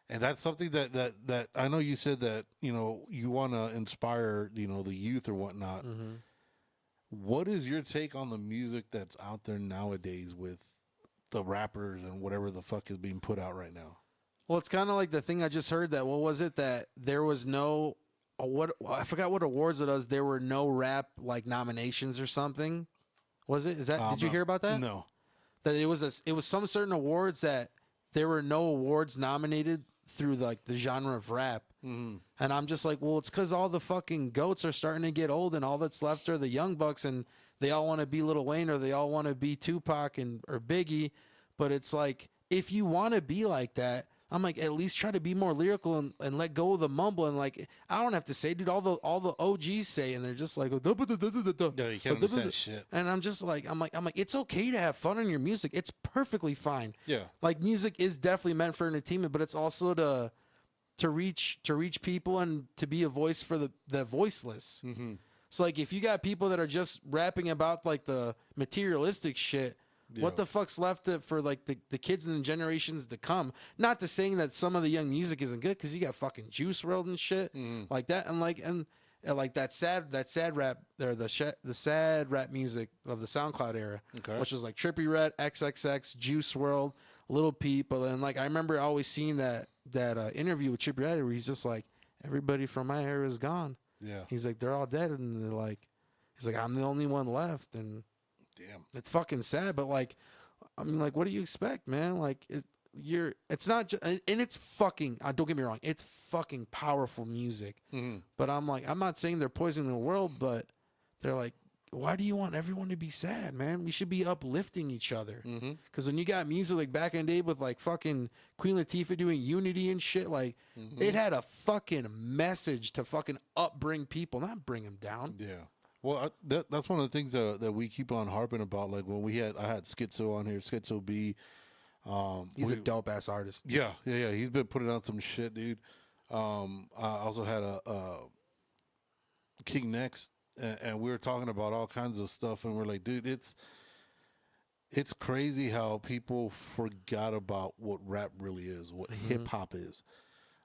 And that's something that I know you said that, you want to inspire, the youth or whatnot. What is your take on the music that's out there nowadays with the rappers and whatever the fuck is being put out right now? Well, it's kind of like the thing I just heard that, what was it, that there was no, I forgot what awards it was. There were no rap like nominations or something. Was it? Did you hear about that? No. That it was some certain awards that there were no awards nominated through like the genre of rap. And I'm just like, well, it's because all the fucking goats are starting to get old, and all that's left are the young bucks, and they all want to be Lil Wayne, or they all want to be Tupac or Biggie. But it's like, if you want to be like that, I'm like, at least try to be more lyrical and let go of the mumble. And like, I don't have to say, dude, all the OGs say, and they're just like, No, you can't understand shit. and I'm just like, I'm like, it's okay to have fun in your music. It's perfectly fine. Yeah. Like, music is definitely meant for entertainment, but it's also to reach people and to be a voice for the voiceless. So like, if you got people that are just rapping about like the materialistic shit, what the fuck's left for like the kids and the generations to come? Not to saying that some of the young music isn't good, because you got fucking Juice WRLD and shit like that, and like that sad rap, or the sad rap music of the SoundCloud era, which was like Trippie Redd, XXX, Juice WRLD, Lil Peep. But then like I remember always seeing that interview with Trippie Redd where he's just like, everybody from my era is gone. Yeah, he's like, they're all dead, and they're like, he's like, I'm the only one left, and damn, it's fucking sad. But like, I mean, like, what do you expect, man? Like, it's not just, and it's fucking, don't get me wrong, it's fucking powerful music. But I'm like, I'm not saying they're poisoning the world, but they're like, why do you want everyone to be sad, man? We should be uplifting each other. Because when you got music like back in the day with like fucking Queen Latifah doing Unity and shit, like it had a fucking message to fucking upbring people, not bring them down. Yeah. Well, that's one of the things that we keep on harping about. Like when I had Schizo on here, Schizo B. He's a dope ass artist. Yeah. He's been putting out some shit, dude. I also had a King Next, and we were talking about all kinds of stuff, and we're like, dude, it's crazy how people forgot about what rap really is, what hip hop is.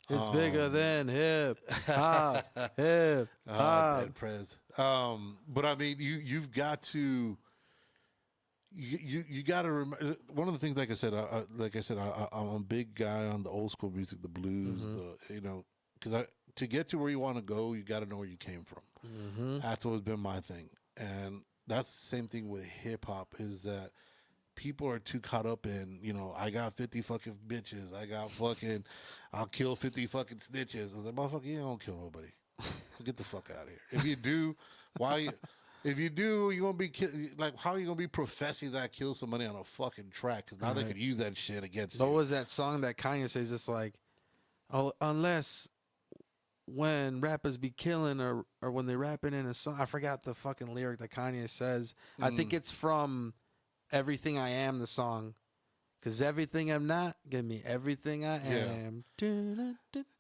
It's bigger than hip hop, hip hop. Bad Prez. But I mean, you've got to. You got to remember one of the things. Like I said, I'm a big guy on the old school music, the blues, because to get to where you want to go, you got to know where you came from. That's always been my thing, and that's the same thing with hip hop. Is that people are too caught up in, I got 50 fucking bitches. I got fucking, I'll kill 50 fucking snitches. I was like, motherfucker, you don't kill nobody. Get the fuck out of here. If you do, why? If you do, you're going to be, like, how are you going to be professing that I killed somebody on a fucking track? Because now they could use that shit against you. What was that song that Kanye says? It's like, oh, unless when rappers be killing or when they're rapping in a song. I forgot the fucking lyric that Kanye says. I think it's from Everything I Am, the song. Because everything I'm not, give me everything I am. Yeah,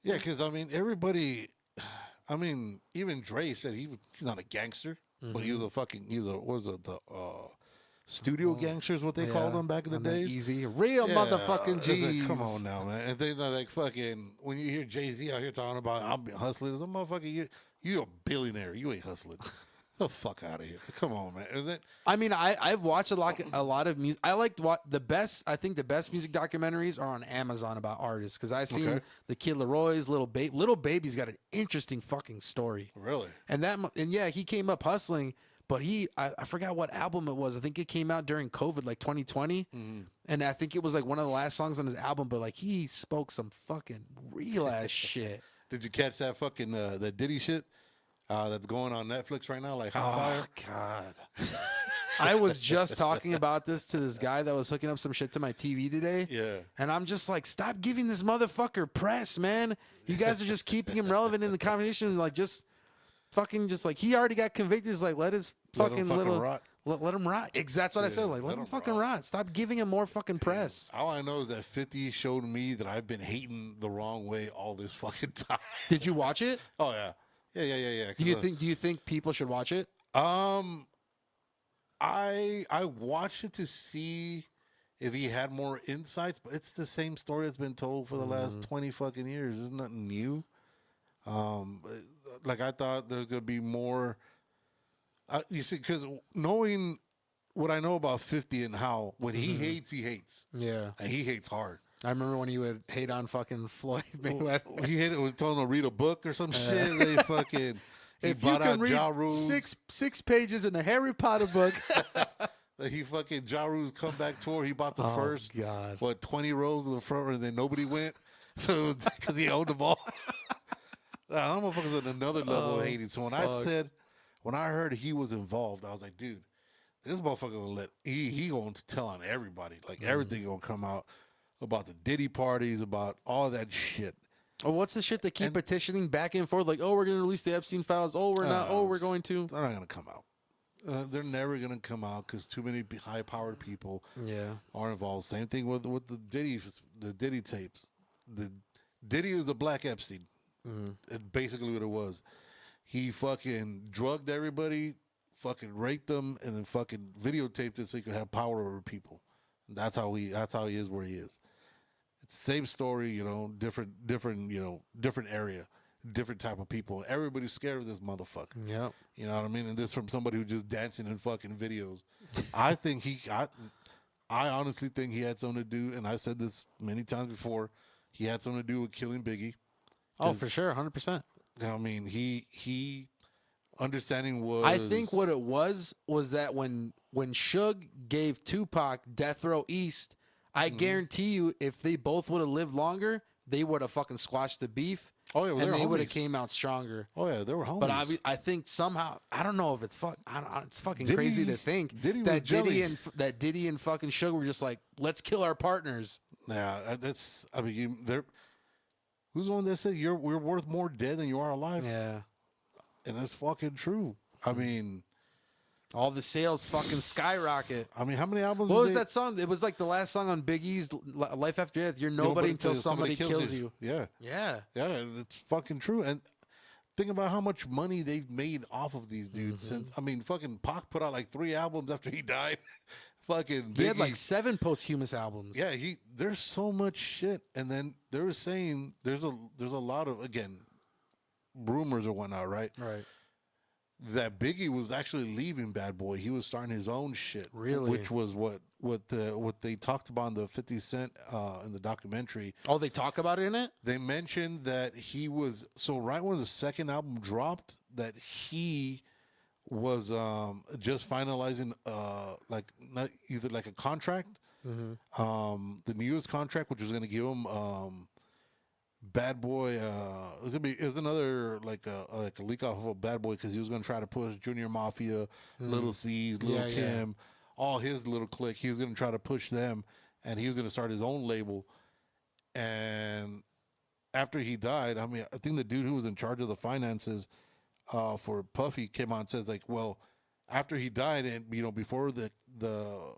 because, I mean, everybody, even Dre said he's not a gangster, but he was what was it, the studio gangsters, what they called them back in the days? Easy. Real motherfucking G's. Like, come on now, man. And they're like fucking, when you hear Jay-Z out here talking about, I'm hustling, it's a motherfucker, you're a billionaire. You ain't hustling. The fuck out of here! Come on, man. And then, I've watched a lot of music. I like the best. I think the best music documentaries are on Amazon about artists because I've seen the Kid Leroy's Little Baby's got an interesting fucking story. Really? And he came up hustling, but I forgot what album it was. I think it came out during COVID, like 2020, and I think it was like one of the last songs on his album. But like he spoke some fucking real ass shit. Did you catch that fucking that Diddy shit? That's going on Netflix right now, like Hot Fire. God. I was just talking about this to this guy that was hooking up some shit to my TV today. Yeah. And I'm just like, stop giving this motherfucker press, man. You guys are just keeping him relevant in the conversation. Like, just like, he already got convicted. It's like, let his fucking rot. Let him rot. That's what I said. Like, let him fucking rot. Stop giving him more fucking press. All I know is that 50 showed me that I've been hating the wrong way all this fucking time. Did you watch it? Oh, yeah. Yeah. Do you think people should watch it? I watched it to see if he had more insights, but it's the same story that's been told for the last 20 fucking years. There's nothing new. Like I thought there's gonna be more. You see, because knowing what I know about 50 and how when he hates, Yeah, and he hates hard. I remember when he would hate on fucking Floyd Mayweather. He hated when told him to read a book or some shit. They fucking. If you can read Ja Rule's six pages in a Harry Potter book. He fucking Ja Rule's comeback tour. He bought the first, 20 rows of the front row, and then nobody went. So because he owned them all. That motherfucker's at another level of hating. So when I heard he was involved, I was like, dude, this motherfucker gonna he going to tell on everybody. Like everything gonna come out about the Diddy parties, about all that shit. Oh, what's the shit they keep petitioning back and forth? Like, oh, we're going to release the Epstein files. Oh, we're not. Oh, we're going to. They're not going to come out. They're never going to come out because too many high-powered people are involved. Same thing with the Diddy tapes. The Diddy is the Black Epstein. It's basically what it was. He fucking drugged everybody, fucking raped them, and then fucking videotaped it so he could have power over people. And that's how he is where he is. Same story, different area, different type of people. Everybody's scared of this motherfucker. Yeah. You know what I mean? And this from somebody who's just dancing in fucking videos. I honestly think he had something to do, and I've said this many times before, he had something to do with killing Biggie. Oh, for sure, 100%. I mean, he understanding was. I think what it was that when Suge gave Tupac Death Row East, I guarantee you, if they both would have lived longer, they would have fucking squashed the beef. Oh yeah, and they would have came out stronger. Oh yeah, they were homies. But I think somehow, I don't know if it's it's fucking Diddy, crazy to think that Diddy and fucking Suge were just like, let's kill our partners. Yeah, that's. I mean, who's the one that said we're worth more dead than you are alive? Yeah, and that's fucking true. I mean. All the sales fucking skyrocket. I mean, how many albums? What was that song? It was like the last song on Biggie's Life After Death. You're nobody until somebody kills you. Yeah. Yeah. Yeah, it's fucking true. And think about how much money they've made off of these dudes since. I mean, fucking Pac put out like 3 albums after he died. Fucking Biggie. He had like 7 posthumous albums. Yeah, there's so much shit, and then they were saying there's a lot of, again, rumors or whatnot, right? Right. That Biggie was actually leaving Bad Boy. He was starting his own shit. Really? Which was what they talked about in the 50 Cent in the documentary. Oh, they talk about it in it? They mentioned that he was, so right when the second album dropped, that he was just finalizing like not either like a contract, the newest contract, which was going to give him Bad Boy. It was another like a leak off of a Bad Boy, because he was going to try to push Junior Mafia, Little C's, Little Kim, all his little clique. He was going to try to push them, and he was going to start his own label. And after he died, I mean, I think the dude who was in charge of the finances for Puffy came out and says, like, well, after he died, and before the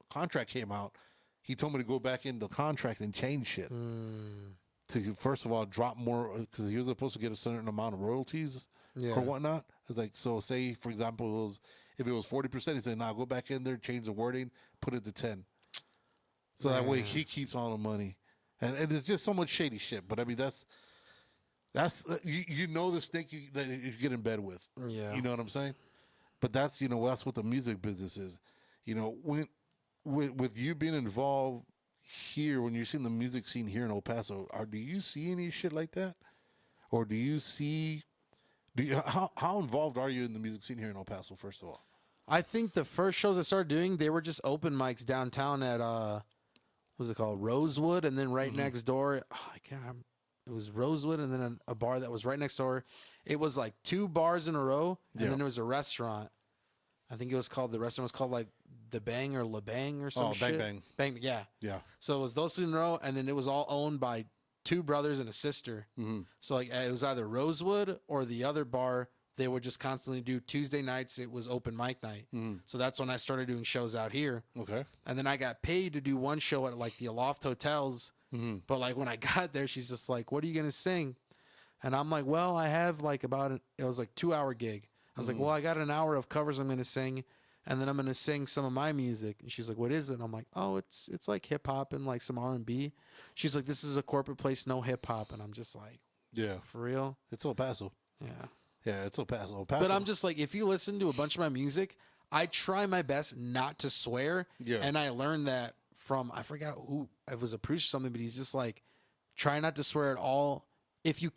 contract came out, he told me to go back into the contract and change shit. To first of all drop more, because he was supposed to get a certain amount of royalties or whatnot. It's like, so say for example, if it was 40%, he said, "Nah, go back in there, change the wording, put it to 10." So that way he keeps all the money, and it's just so much shady shit. But I mean, that's the snake that you get in bed with. Yeah, you know what I'm saying. But that's that's what the music business is. When with you being involved here, when you're seeing the music scene here in El Paso, do you see any shit like that, or how involved are you in the music scene here in El Paso? First of all, I think the first shows I started doing, they were just open mics downtown at what was it called, Rosewood, and then right next door, I can't remember. It was Rosewood, and then a bar that was right next door. It was like 2 bars in a row, and then there was a restaurant. I think the restaurant was called like The Bang or La Bang or some shit. Bang, yeah. Yeah. So it was those 2 in a row, and then it was all owned by 2 brothers and a sister. So like it was either Rosewood or the other bar. They would just constantly do Tuesday nights. It was open mic night. So that's when I started doing shows out here. Okay. And then I got paid to do one show at like the Aloft Hotels. But like when I got there, she's just like, "What are you gonna sing?" And I'm like, "Well, I have like it was like 2-hour gig." I was like, "Well, I got an hour of covers I'm gonna sing, and then I'm gonna sing some of my music." And she's like, "What is it?" And I'm like, "Oh, it's like hip hop and like some R&B." She's like, "This is a corporate place, no hip hop." And I'm just like, "Yeah, for real." It's El Paso. Yeah, it's El Paso. But I'm just like, if you listen to a bunch of my music, I try my best not to swear. Yeah. And I learned that from, I forgot who, it was a producer or something, but he's just like, try not to swear at all. If you're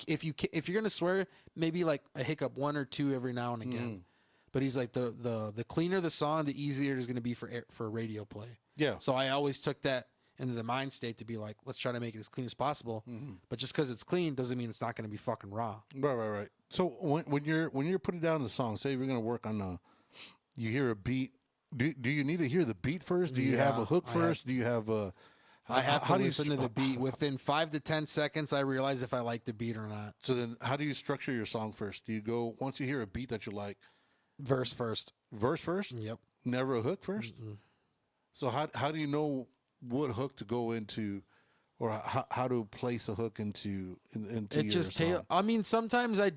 gonna swear, maybe like a hiccup 1 or 2 every now and again. But he's like, the cleaner the song, the easier it is gonna be for radio play. Yeah. So I always took that into the mind state to be like, let's try to make it as clean as possible. But just because it's clean doesn't mean it's not gonna be fucking raw. Right. So when you're putting down the song, say you're gonna work on you hear a beat. Do you need to hear the beat first? Do you have a hook first? Do you have a I have to listen to the beat. Within 5 to 10 seconds, I realize if I like the beat or not. So then how do you structure your song first? Do you go, once you hear a beat that you like, Verse first? Yep. Never a hook 1st. So how do you know what hook to go into, or how to place a hook into It your just song? I mean, sometimes I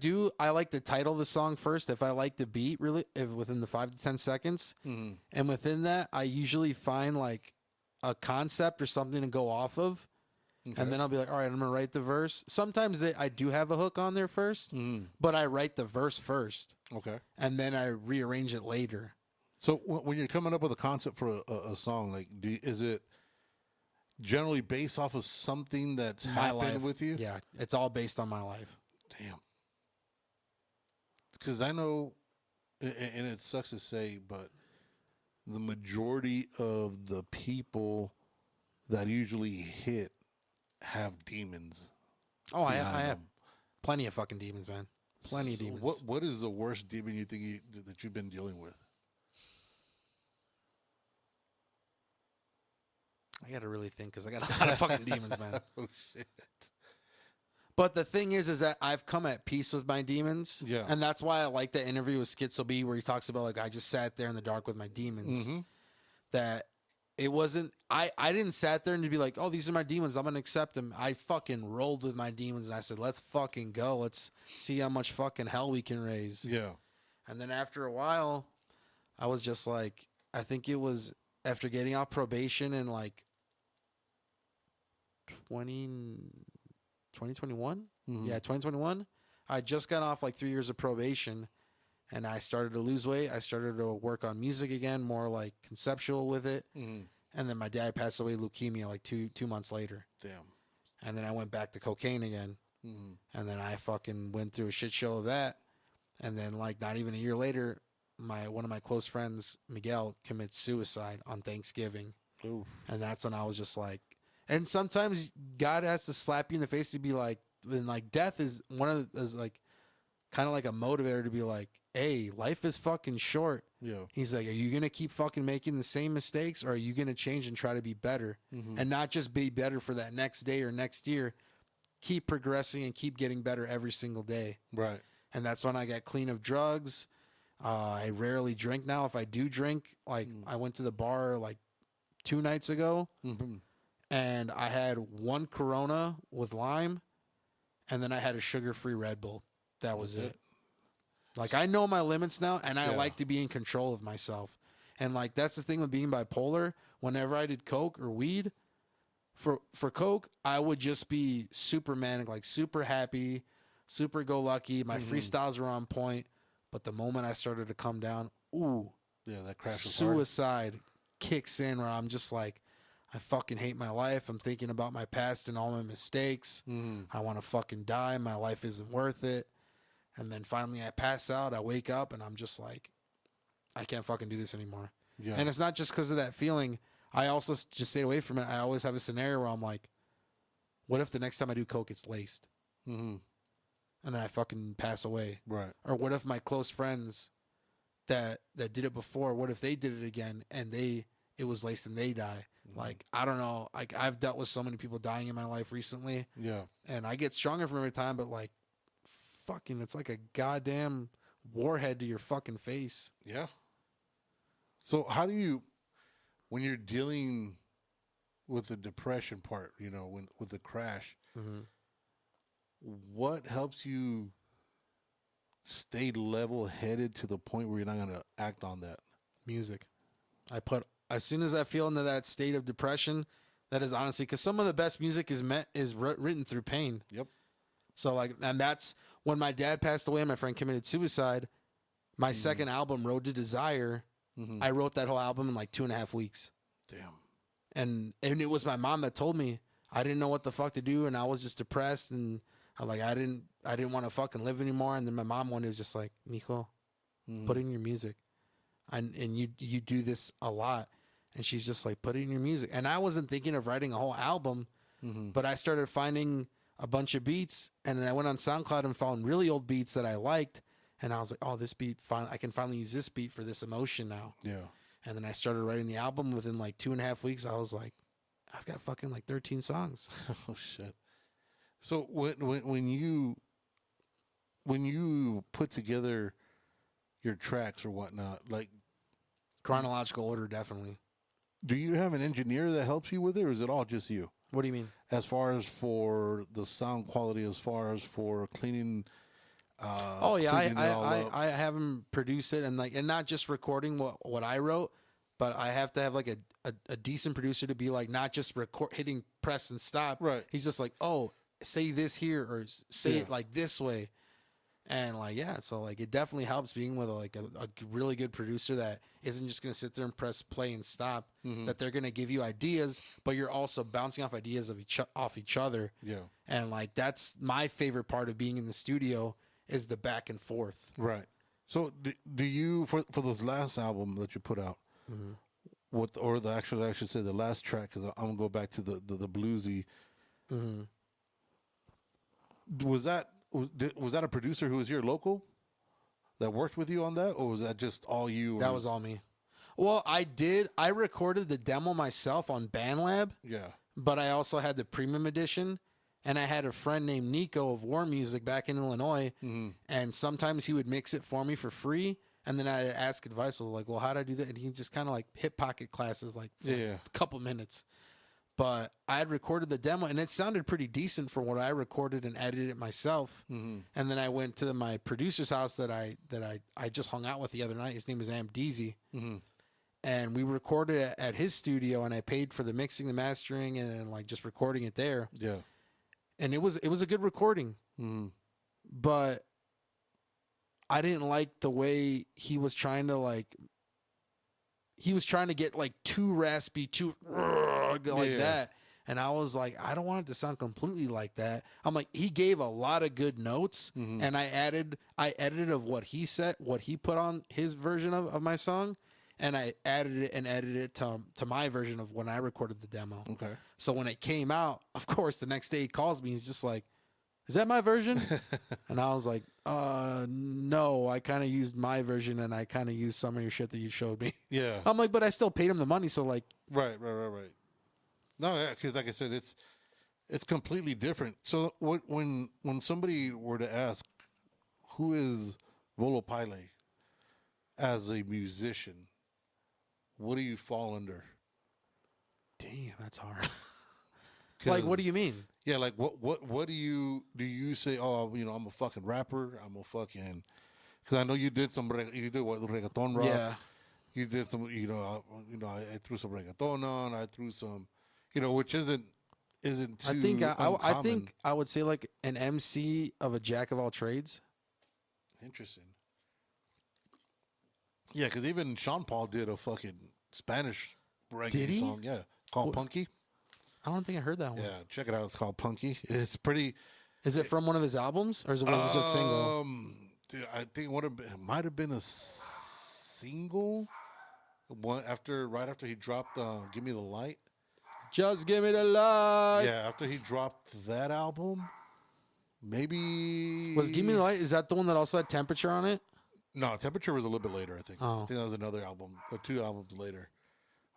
like to title the song first if I like the beat really, if within the 5 to 10 seconds. And within that, I usually find like a concept or something to go off of. Okay. And then I'll be like, all right, I'm going to write the verse. Sometimes I do have a hook on there first, but I write the verse first. Okay. And then I rearrange it later. So when you're coming up with a concept for a song, like, is it generally based off of something that's happened with you? Yeah, it's all based on my life. Damn. Because I know, and it sucks to say, but the majority of the people that usually hit have demons. Oh, I have plenty of fucking demons, man. Plenty of demons. What is the worst demon you think that you've been dealing with? I got to really think because I got a lot of fucking demons, man. Oh, shit. But the thing is that I've come at peace with my demons. Yeah. And that's why I like the interview with Schizo B where he talks about, like, I just sat there in the dark with my demons. That it wasn't. I didn't sat there and to be like, oh, these are my demons. I'm gonna accept them. I fucking rolled with my demons and I said, let's fucking go. Let's see how much fucking hell we can raise. Yeah. And then after a while, I was just like, I think it was after getting off probation in like 2021. Yeah, 2021. I just got off like 3 years of probation. And I started to lose weight. I started to work on music again, more like conceptual with it. And then my dad passed away leukemia like two months later. Damn. And then I went back to cocaine again. And then I fucking went through a shit show of that. And then like not even a year later, one of my close friends, Miguel, commits suicide on Thanksgiving. Ooh. And that's when I was just like, and sometimes God has to slap you in the face to be like, and like death is is like kind of like a motivator to be like, hey, life is fucking short. Yeah. He's like, are you going to keep fucking making the same mistakes or are you going to change and try to be better? And not just be better for that next day or next year. Keep progressing and keep getting better every single day. Right. And that's when I got clean of drugs. I rarely drink now. If I do drink, like I went to the bar like 2 nights ago and I had 1 Corona with lime and then I had a sugar-free Red Bull. That was it. Like, I know my limits now, and I like to be in control of myself. And, like, that's the thing with being bipolar. Whenever I did coke or weed, for coke, I would just be super manic, like super happy, super go-lucky. My freestyles were on point. But the moment I started to come down, ooh, yeah, that crash was hard. suicide kicks in where I'm just like, I fucking hate my life. I'm thinking about my past and all my mistakes. I want to fucking die. My life isn't worth it. And then finally I pass out. I wake up and I'm just like, I can't fucking do this anymore. Yeah. And it's not just because of that feeling. I also just stay away from it. I always have a scenario where I'm like, what if the next time I do coke, it's laced? And then I fucking pass away. Right. Or what if my close friends that did it before, what if they did it again and it was laced and they die? Like, I don't know. Like, I've dealt with so many people dying in my life recently. Yeah. And I get stronger from every time, but like, fucking, it's like a goddamn warhead to your fucking face. Yeah. So how do you, when you're dealing with the depression part, you know, with the crash, what helps you stay level-headed to the point where you're not going to act on that? Music. As soon as I feel into that state of depression, that is honestly, because some of the best music is written through pain. Yep. So like, and that's when my dad passed away and my friend committed suicide. My second album, Road to Desire, I wrote that whole album in like 2.5 weeks. Damn. And it was my mom that told me. I didn't know what the fuck to do, and I was just depressed, and I didn't want to fucking live anymore. And then my mom one day was just like, Mijo, put in your music, and you do this a lot. And she's just like, put it in your music. And I wasn't thinking of writing a whole album, but I started finding a bunch of beats, and then I went on SoundCloud and found really old beats that I liked, and I was like, oh, this beat, I can finally use this beat for this emotion now. Yeah. And then I started writing the album. Within like 2.5 weeks, I was like, I've got fucking like 13 songs. Oh shit. So when you put together your tracks or whatnot, like chronological order, definitely. Do you have an engineer that helps you with it, or is it all just you? What do you mean? As far as for the sound quality, as far as for cleaning. Oh yeah, I have him produce it, and not just recording what I wrote, but I have to have like a decent producer to be like not just hitting press and stop. Right. He's just like, oh, say this here or say it like this way. And like, yeah, so like it definitely helps being with a really good producer that isn't just going to sit there and press play and stop, that they're going to give you ideas, but you're also bouncing off ideas off each other. Yeah. And like, that's my favorite part of being in the studio is the back and forth. Right. So do you, for those last album that you put out, I should say the last track, because I'm going to go back to the bluesy. Was that a producer who was here local that worked with you on that, or was that just all you? That was all me. Well, I recorded the demo myself on BandLab. Yeah. But I also had the premium edition, and I had a friend named Nico of War Music back in Illinois, and sometimes he would mix it for me for free, And then I ask advice, like, well, how do I do that? And he just kind of like hip pocket classes, like for like a couple minutes. But I had recorded the demo, and it sounded pretty decent for what I recorded and edited it myself. And then I went to my producer's house that I just hung out with the other night. His name is Am Deezy. And we recorded it at his studio, and I paid for the mixing, the mastering, and like just recording it there. Yeah. And it was a good recording. But I didn't like the way he was trying to get like too raspy, too like that. And I was like, I don't want it to sound completely like that. I'm like, he gave a lot of good notes, and I edited of what he said, what he put on his version of my song, and I added it and edited it to my version of when I recorded the demo. Okay. So when it came out, of course, the next day he calls me. He's just like, is that my version? And I was like, no, I kind of used my version, and I kind of used some of your shit that you showed me. Yeah. I'm like, but I still paid him the money. So like, Right. No, yeah, because like I said, it's completely different. So when somebody were to ask, who is Volo Pylae as a musician, what do you fall under? damn, that's hard. Like, what do you mean? Yeah, like what do you say? Oh, I'm a fucking rapper. I'm a fucking, because I know you did reggaeton rock. Yeah. You did some, I threw some reggaeton on. I threw some, which isn't too I think I would say like an MC of a jack of all trades. Interesting. Yeah, because even Sean Paul did a fucking Spanish reggae Did he? song. Yeah, called Punky. I don't think I heard that one. Yeah, check it out. It's called Punky. It's pretty. Is it from one of his albums, or was it just single? Dude, I think it might have been a single. Right after he dropped "Give Me the Light." Just give me the light. Yeah, after he dropped that album, maybe Was Give Me the Light? Is that the one that also had Temperature on it? No, Temperature was a little bit later. I think. Oh. I think that was another album, or 2 albums later.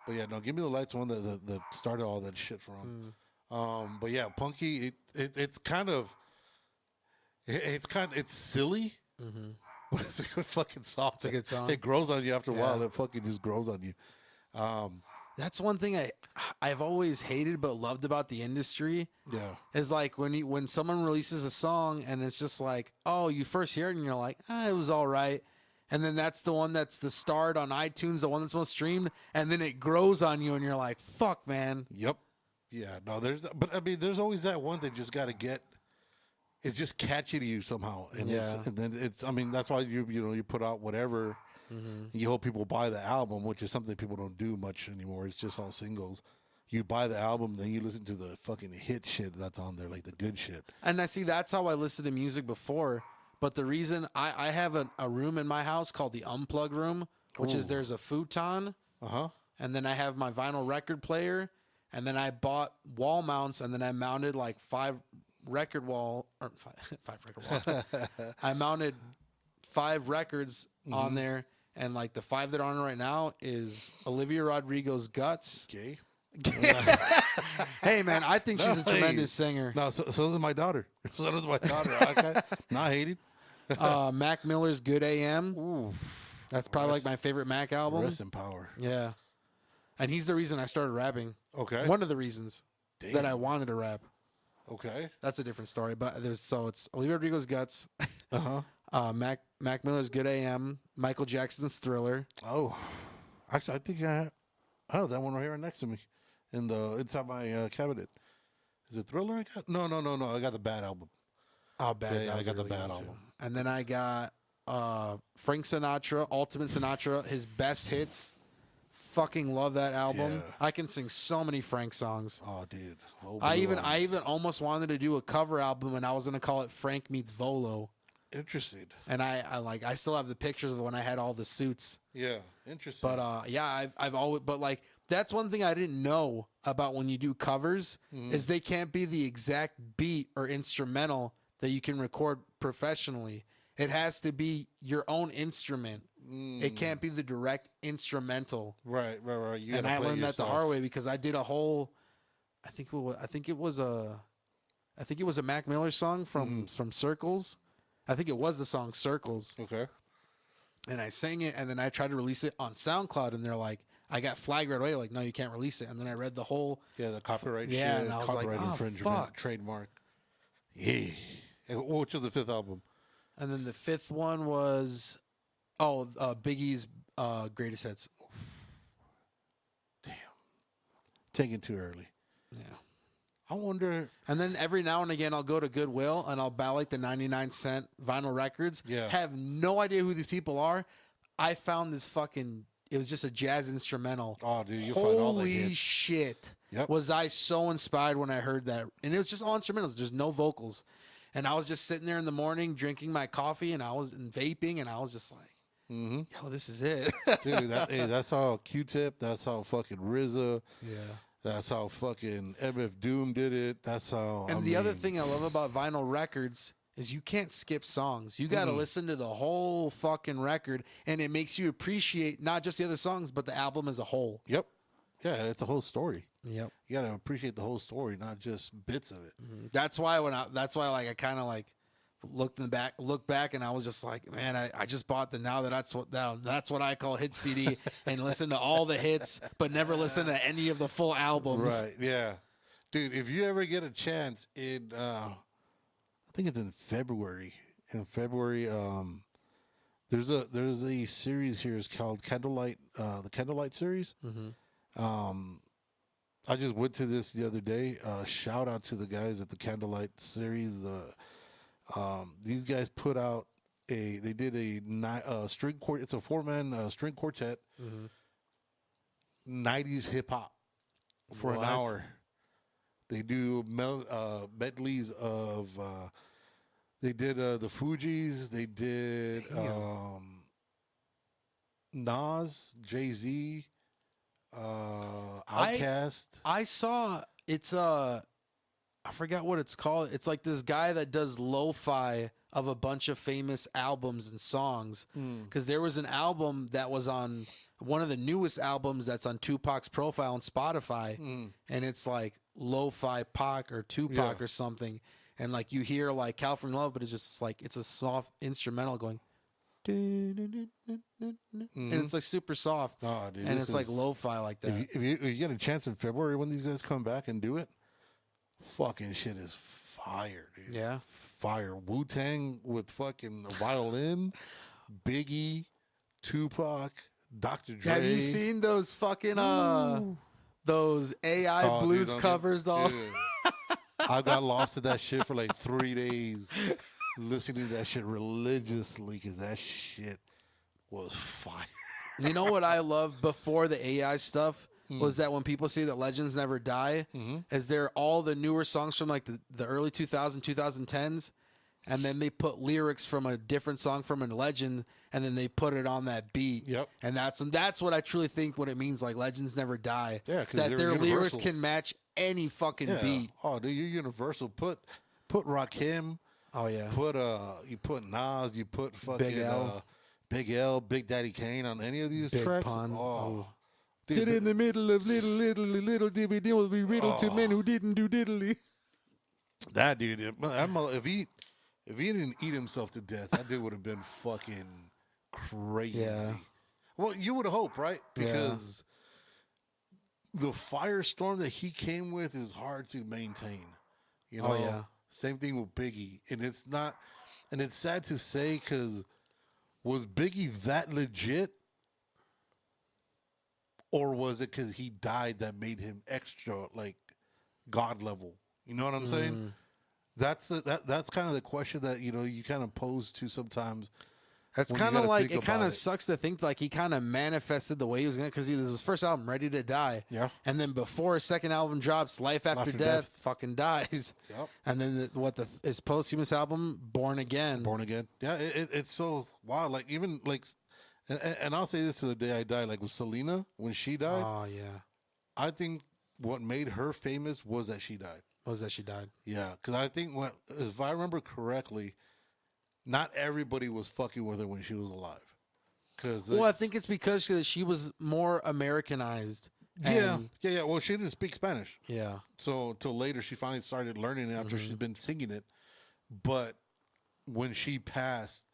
But yeah, no, Give Me the Light's one that started all that shit for him. But yeah, Punky, it's kind of it's silly, but it's a good fucking song. It's a good song. It grows on you after a while. Yeah. It fucking just grows on you. That's one thing I've always hated but loved about the industry. Yeah, Is like when someone releases a song and it's just like, oh, you first hear it and you're like, it was all right. And then that's the one that's the start on iTunes, the one that's most streamed, and then it grows on you and you're like, fuck, man. Yep. Yeah, no, there's always that one that just got to get. It's just catchy to you somehow, and that's why you put out whatever. You hope people buy the album, which is something people don't do much anymore. It's just all singles. You buy the album, then you listen to the fucking hit shit that's on there, like the good shit. And I see that's how I listened to music before. But the reason I have a room in my house called the unplug room, which is there's a futon, and then I have my vinyl record player, and then I bought wall mounts, and then I mounted like five record wall. I mounted 5 records on there, and like the 5 that are on right now is Olivia Rodrigo's Guts. Okay. Hey man, I think she's a tremendous singer. No, so does my daughter. So does my daughter. Not hated. Mac Miller's Good AM. Ooh, That's probably like my favorite Mac album. Rest in power. Yeah. And he's the reason I started rapping. Okay. One of the reasons that I wanted to rap. Okay. That's a different story. But it's Olivia Rodrigo's Guts. Mac Miller's Good AM. Michael Jackson's Thriller. Oh, actually, I think I have that one right here next to me, inside my cabinet. Is it Thriller? I got no. I got the Bad album. Oh, Bad. Yeah, I got the really Bad good, album. too. And then I got Frank Sinatra, Ultimate Sinatra, his best hits. Fucking love that album. Yeah. I can sing so many Frank songs. Oh, dude. I even almost wanted to do a cover album, and I was gonna call it Frank Meets Volo. Interesting. And I still have the pictures of when I had all the suits. Yeah, interesting. But I've always, but like that's one thing I didn't know about when you do covers is they can't be the exact beat or instrumental that you can record professionally. It has to be your own instrument. It can't be the direct instrumental. Right. And I learned that the hard way because I did a whole. I think it was a Mac Miller song from Circles. I think it was the song Circles. Okay. and I sang it, and then I tried to release it on SoundCloud, and they're like, I got flagged right away, like, no, you can't release it. And then I read the whole, the copyright yeah, shit, and I was like, copyright oh, infringement, fuck. trademark. Yeah. And which was the 5th album? And then the 5th one was, Biggie's Greatest Hits. Damn. Taken too early. Yeah. I wonder. And then every now and again, I'll go to Goodwill and I'll buy like the 99-cent vinyl records. Yeah. Have no idea who these people are. I found this fucking, it was just a jazz instrumental. Oh, dude, you'll find all the Holy hits. shit. Yep. Was I so inspired when I heard that. And it was just all instrumentals. There's no vocals. And I was just sitting there in the morning drinking my coffee and vaping, and I was just like, yo, this is it. Dude, that's how Q-Tip, that's how fucking RZA, Yeah. that's how fucking MF Doom did it. That's how. And other thing I love about vinyl records is you can't skip songs. You got to listen to the whole fucking record, and it makes you appreciate not just the other songs, but the album as a whole. Yep. Yeah, it's a whole story. Yep. You got to appreciate the whole story, not just bits of it. That's why I kind of like looked back, and I was just like, man, I just bought that's what I call hit CD, and listen to all the hits, but never listen to any of the full albums. Right. Yeah. Dude, if you ever get a chance I think it's in February. There's a series here. It's called Candlelight, the Candlelight series. I just went to this the other day. Shout out to the guys at the Candlelight series. These guys put out they did a string quartet. It's a 4-man string quartet. 90s hip hop for an hour. They do medleys of. They did the Fugees. They did Nas, Jay-Z, Outkast. I saw it's I forgot what it's called. It's like this guy that does lo-fi of a bunch of famous albums and songs. Because there was an album that was on one of the newest albums that's on Tupac's profile on Spotify, and it's like lo-fi Pac or Tupac or something. And like you hear like California Love, but it's just like it's a soft instrumental going. And it's like super soft. Oh, dude, and it's like lo-fi like that. If you get a chance in February when these guys come back and do it, fucking shit is fire, dude. Yeah. Fire. Wu-Tang with fucking a violin, Biggie, Tupac, Dr. Dre. Have you seen those fucking those AI blues dude, covers, though? Dude. I got lost in that shit for like 3 days, listening to that shit religiously because that shit was fire. You know what I loved before the AI stuff was that when people say that legends never die, is there all the newer songs from like the early 2010s, and then they put lyrics from a different song from a legend, and then they put it on that beat. Yep. And that's what I truly think what it means, like legends never die. Yeah, 'cause that they're their lyrics universal. can match any fucking beat. Oh, dude, you're universal. Put Rakim. Oh yeah. You put Nas. You put fucking Big L. Big Daddy Kane on any of these Big tracks. Pun. Oh. Did in the middle of little DVD will be riddled to men who didn't do diddly. That dude, if he didn't eat himself to death, that dude would have been fucking crazy. Yeah. Well, you would hope, right? Because the firestorm that he came with is hard to maintain. You know. Oh, yeah. Same thing with Biggie, and it's not, and it's sad to say because was Biggie that legit? Or was it because he died that made him extra like God level? You know what I'm saying? That's kind of the question that you kind of pose to sometimes. That's when you kind of gotta like think it kind about of sucks to think like he kind of manifested the way he was gonna, because this was his first album, Ready to Die. Yeah. And then before his second album drops, Life After Death, fucking dies. Yep. And then his posthumous album, Born Again. Born Again. Yeah, it's so wild. Like even like, and I'll say this to the day I die. Like with Selena when she died. Oh yeah. I think what made her famous was that she died. What was that she died? Yeah, because I think if I remember correctly, not everybody was fucking with her when she was alive. Well, I think it's because she was more Americanized. Yeah. Well, she didn't speak Spanish. Yeah. So till later, she finally started learning it after she's been singing it. But when she passed,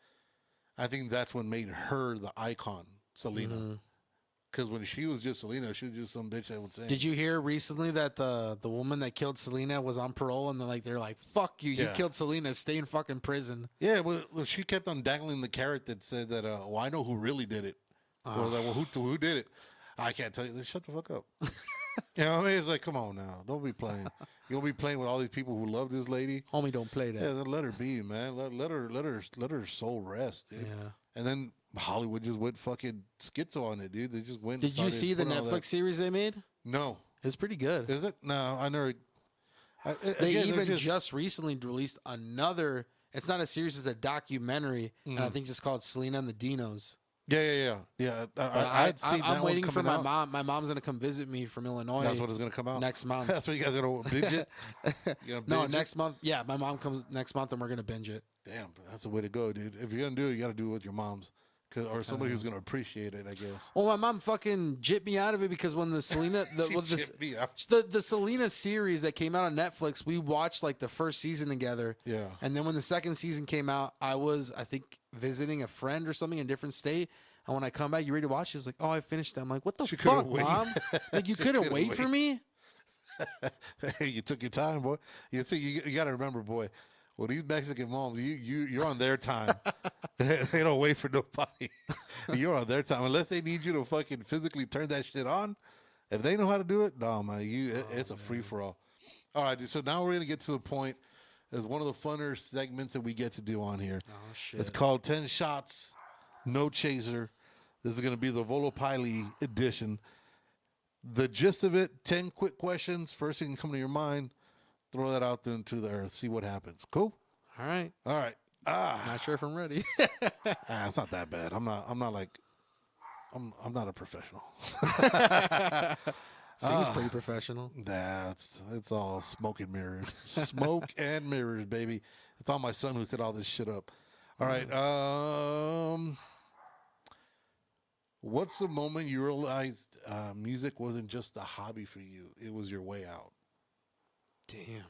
I think that's what made her the icon, Selena. Because when she was just Selena, she was just some bitch that would sing. Did you hear recently that the woman that killed Selena was on parole, and they're like, "Fuck you! You Yeah. killed Selena. Stay in fucking prison." Yeah, well, she kept on dangling the carrot that said that, well, I know who really did it. Well, like, well, who did it? I can't tell you. Then shut the fuck up. You know what I mean? It's like, come on now. Don't be playing. You'll be playing with all these people who love this lady. Homie, don't play that. Yeah, then let her be, man. Let her soul rest, dude. Yeah. And then Hollywood just went fucking schizo on it, dude. They just went. Did you see the Netflix series they made? No. It's pretty good. Is it? No, I never. They even just recently released another. It's not a series; it's a documentary, and I think it's called Selena and the Dinos. Yeah. I'm waiting for my mom. My mom's gonna come visit me from Illinois. That's what is gonna come out next month. That's what you guys are gonna binge it. No, next month. Yeah, my mom comes next month, and we're gonna binge it. Damn, that's the way to go, dude. If you're gonna do it, you gotta do it with your moms, or somebody who's gonna appreciate it, I guess. Well, my mom fucking jipped me out of it because when the Selena, the Selena series that came out on Netflix, we watched like the first season together. Yeah. And then when the second season came out, I think visiting a friend or something in a different state. And when I come back, you ready to watch? She's like, "Oh, I finished it." I'm like, "What the fuck, mom? Like you couldn't wait for me?" Hey, you took your time, boy. You see, you got to remember, boy. Well, these Mexican moms, you're on their time. They don't wait for nobody. You're on their time unless they need you to fucking physically turn that shit on. If they know how to do it, no man, it's a free for all. All right, dude, so now we're gonna get to the point. It's one of the funner segments that we get to do on here. Oh shit! It's called 10 Shots, No Chaser. This is gonna be the Volo Pylae edition. The gist of it: 10 quick questions. First thing that come to your mind. Throw that out into the earth. See what happens. Cool. All right. Not sure if I'm ready. It's not that bad. I'm not a professional. Seems pretty professional. It's all smoke and mirrors. Smoke and mirrors, baby. It's all my son who set all this shit up. All right. What's the moment you realized music wasn't just a hobby for you? It was your way out. Damn.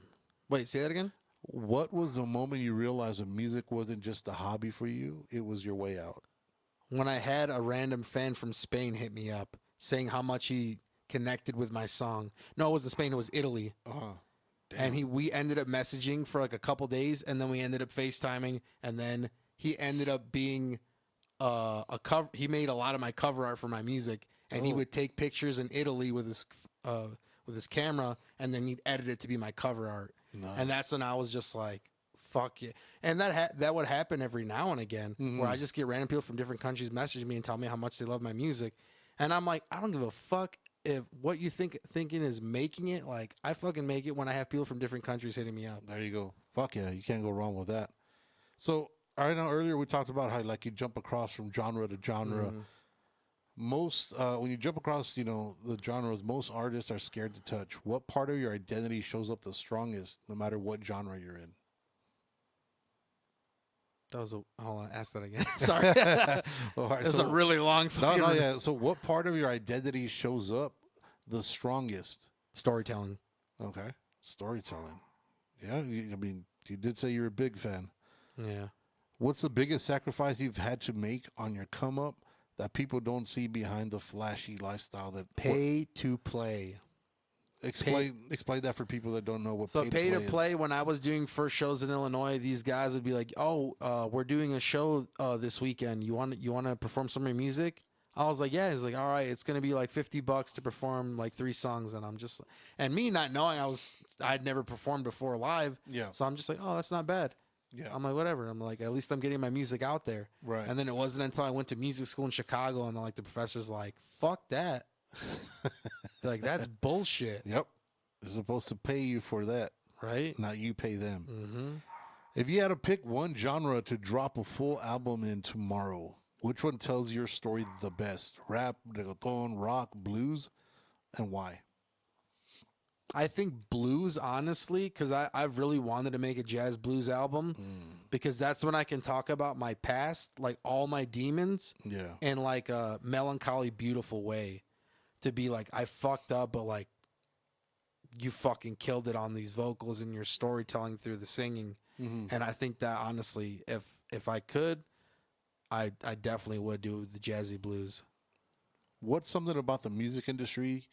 Wait, say that again? What was the moment you realized that music wasn't just a hobby for you? It was your way out. When I had a random fan from Spain hit me up saying how much he connected with my song. No, it wasn't Spain. It was Italy. Damn. And we ended up messaging for like a couple days, and then we ended up FaceTiming, and then he ended up being a cover. He made a lot of my cover art for my music, and he would take pictures in Italy with his camera, and then he'd edit it to be my cover art. Nice. And that's when I was just like, fuck yeah. And that would happen every now and again, where I just get random people from different countries message me and tell me how much they love my music. And I'm like, I don't give a fuck if what you thinking is making it. Like, I fucking make it when I have people from different countries hitting me up. There you go. Fuck yeah. You can't go wrong with that. So, I know earlier we talked about how like you jump across from genre to genre. Most when you jump across, the genres, most artists are scared to touch. What part of your identity shows up the strongest, no matter what genre you're in? Hold on, ask that again. Sorry, it's a really long. Yeah. So, what part of your identity shows up the strongest? Storytelling. Okay, storytelling. Yeah, you did say you're a big fan. Yeah. What's the biggest sacrifice you've had to make on your come up that people don't see behind the flashy lifestyle? Pay to play. Explain that for people that don't know what. So pay to play. When I was doing first shows in Illinois, these guys would be like, "Oh, we're doing a show this weekend. You want to perform some of your music?" I was like, "Yeah." He's like, "All right, it's gonna be like $50 to perform like 3 songs." And and me not knowing I'd never performed before live. Yeah. So I'm just like, "Oh, that's not bad." Yeah. I'm like, whatever. I'm like, at least I'm getting my music out there. Right. And then it wasn't until I went to music school in Chicago, and then like the professor's like, "Fuck that." They're like, "That's bullshit." Yep. They're supposed to pay you for that, right? Not you pay them. If you had to pick one genre to drop a full album in tomorrow, which one tells your story the best? Rap, reggaeton, rock, blues, and why? I think blues, honestly, because I've really wanted to make a jazz blues album because that's when I can talk about my past, like all my demons, in like a melancholy, beautiful way. To be like, I fucked up, but like, you fucking killed it on these vocals and your storytelling through the singing. And I think that honestly, if I could, I definitely would do the jazzy blues. What's something about the music industry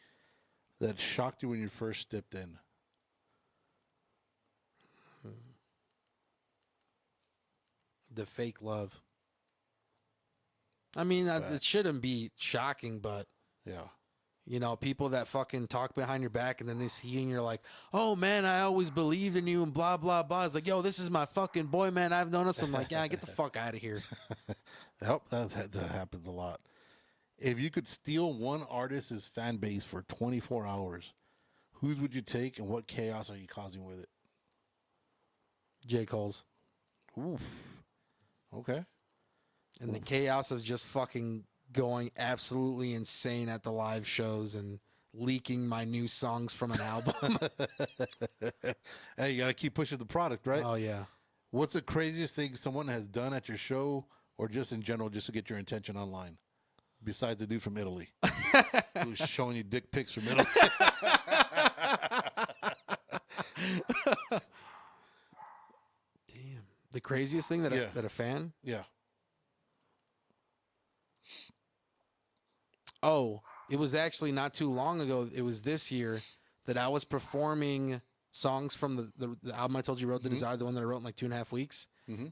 that shocked you when you first stepped in? The fake love. I mean, it shouldn't be shocking, but Yeah. you know, people that fucking talk behind your back and then they see you and you're like, oh man, I always believed in you and blah, blah, blah. It's like, yo, this is my fucking boy, man. I've known him. So I'm like, yeah, get the fuck out of here. Yep, that happens a lot. If you could steal one artist's fan base for 24 hours, whose would you take and what chaos are you causing with it? J. Cole's. Oof. Okay. And the chaos of just fucking going absolutely insane at the live shows and leaking my new songs from an album. Hey, you got to keep pushing the product, right? Oh, yeah. What's the craziest thing someone has done at your show or just in general just to get your attention online? Besides the dude from Italy who's showing you dick pics from Italy. Damn. The craziest thing that, Yeah. that a fan? Yeah. Oh, it was actually not too long ago. It was this year that I was performing songs from the album I told you wrote, The Desire, the one that I wrote in like 2.5 weeks.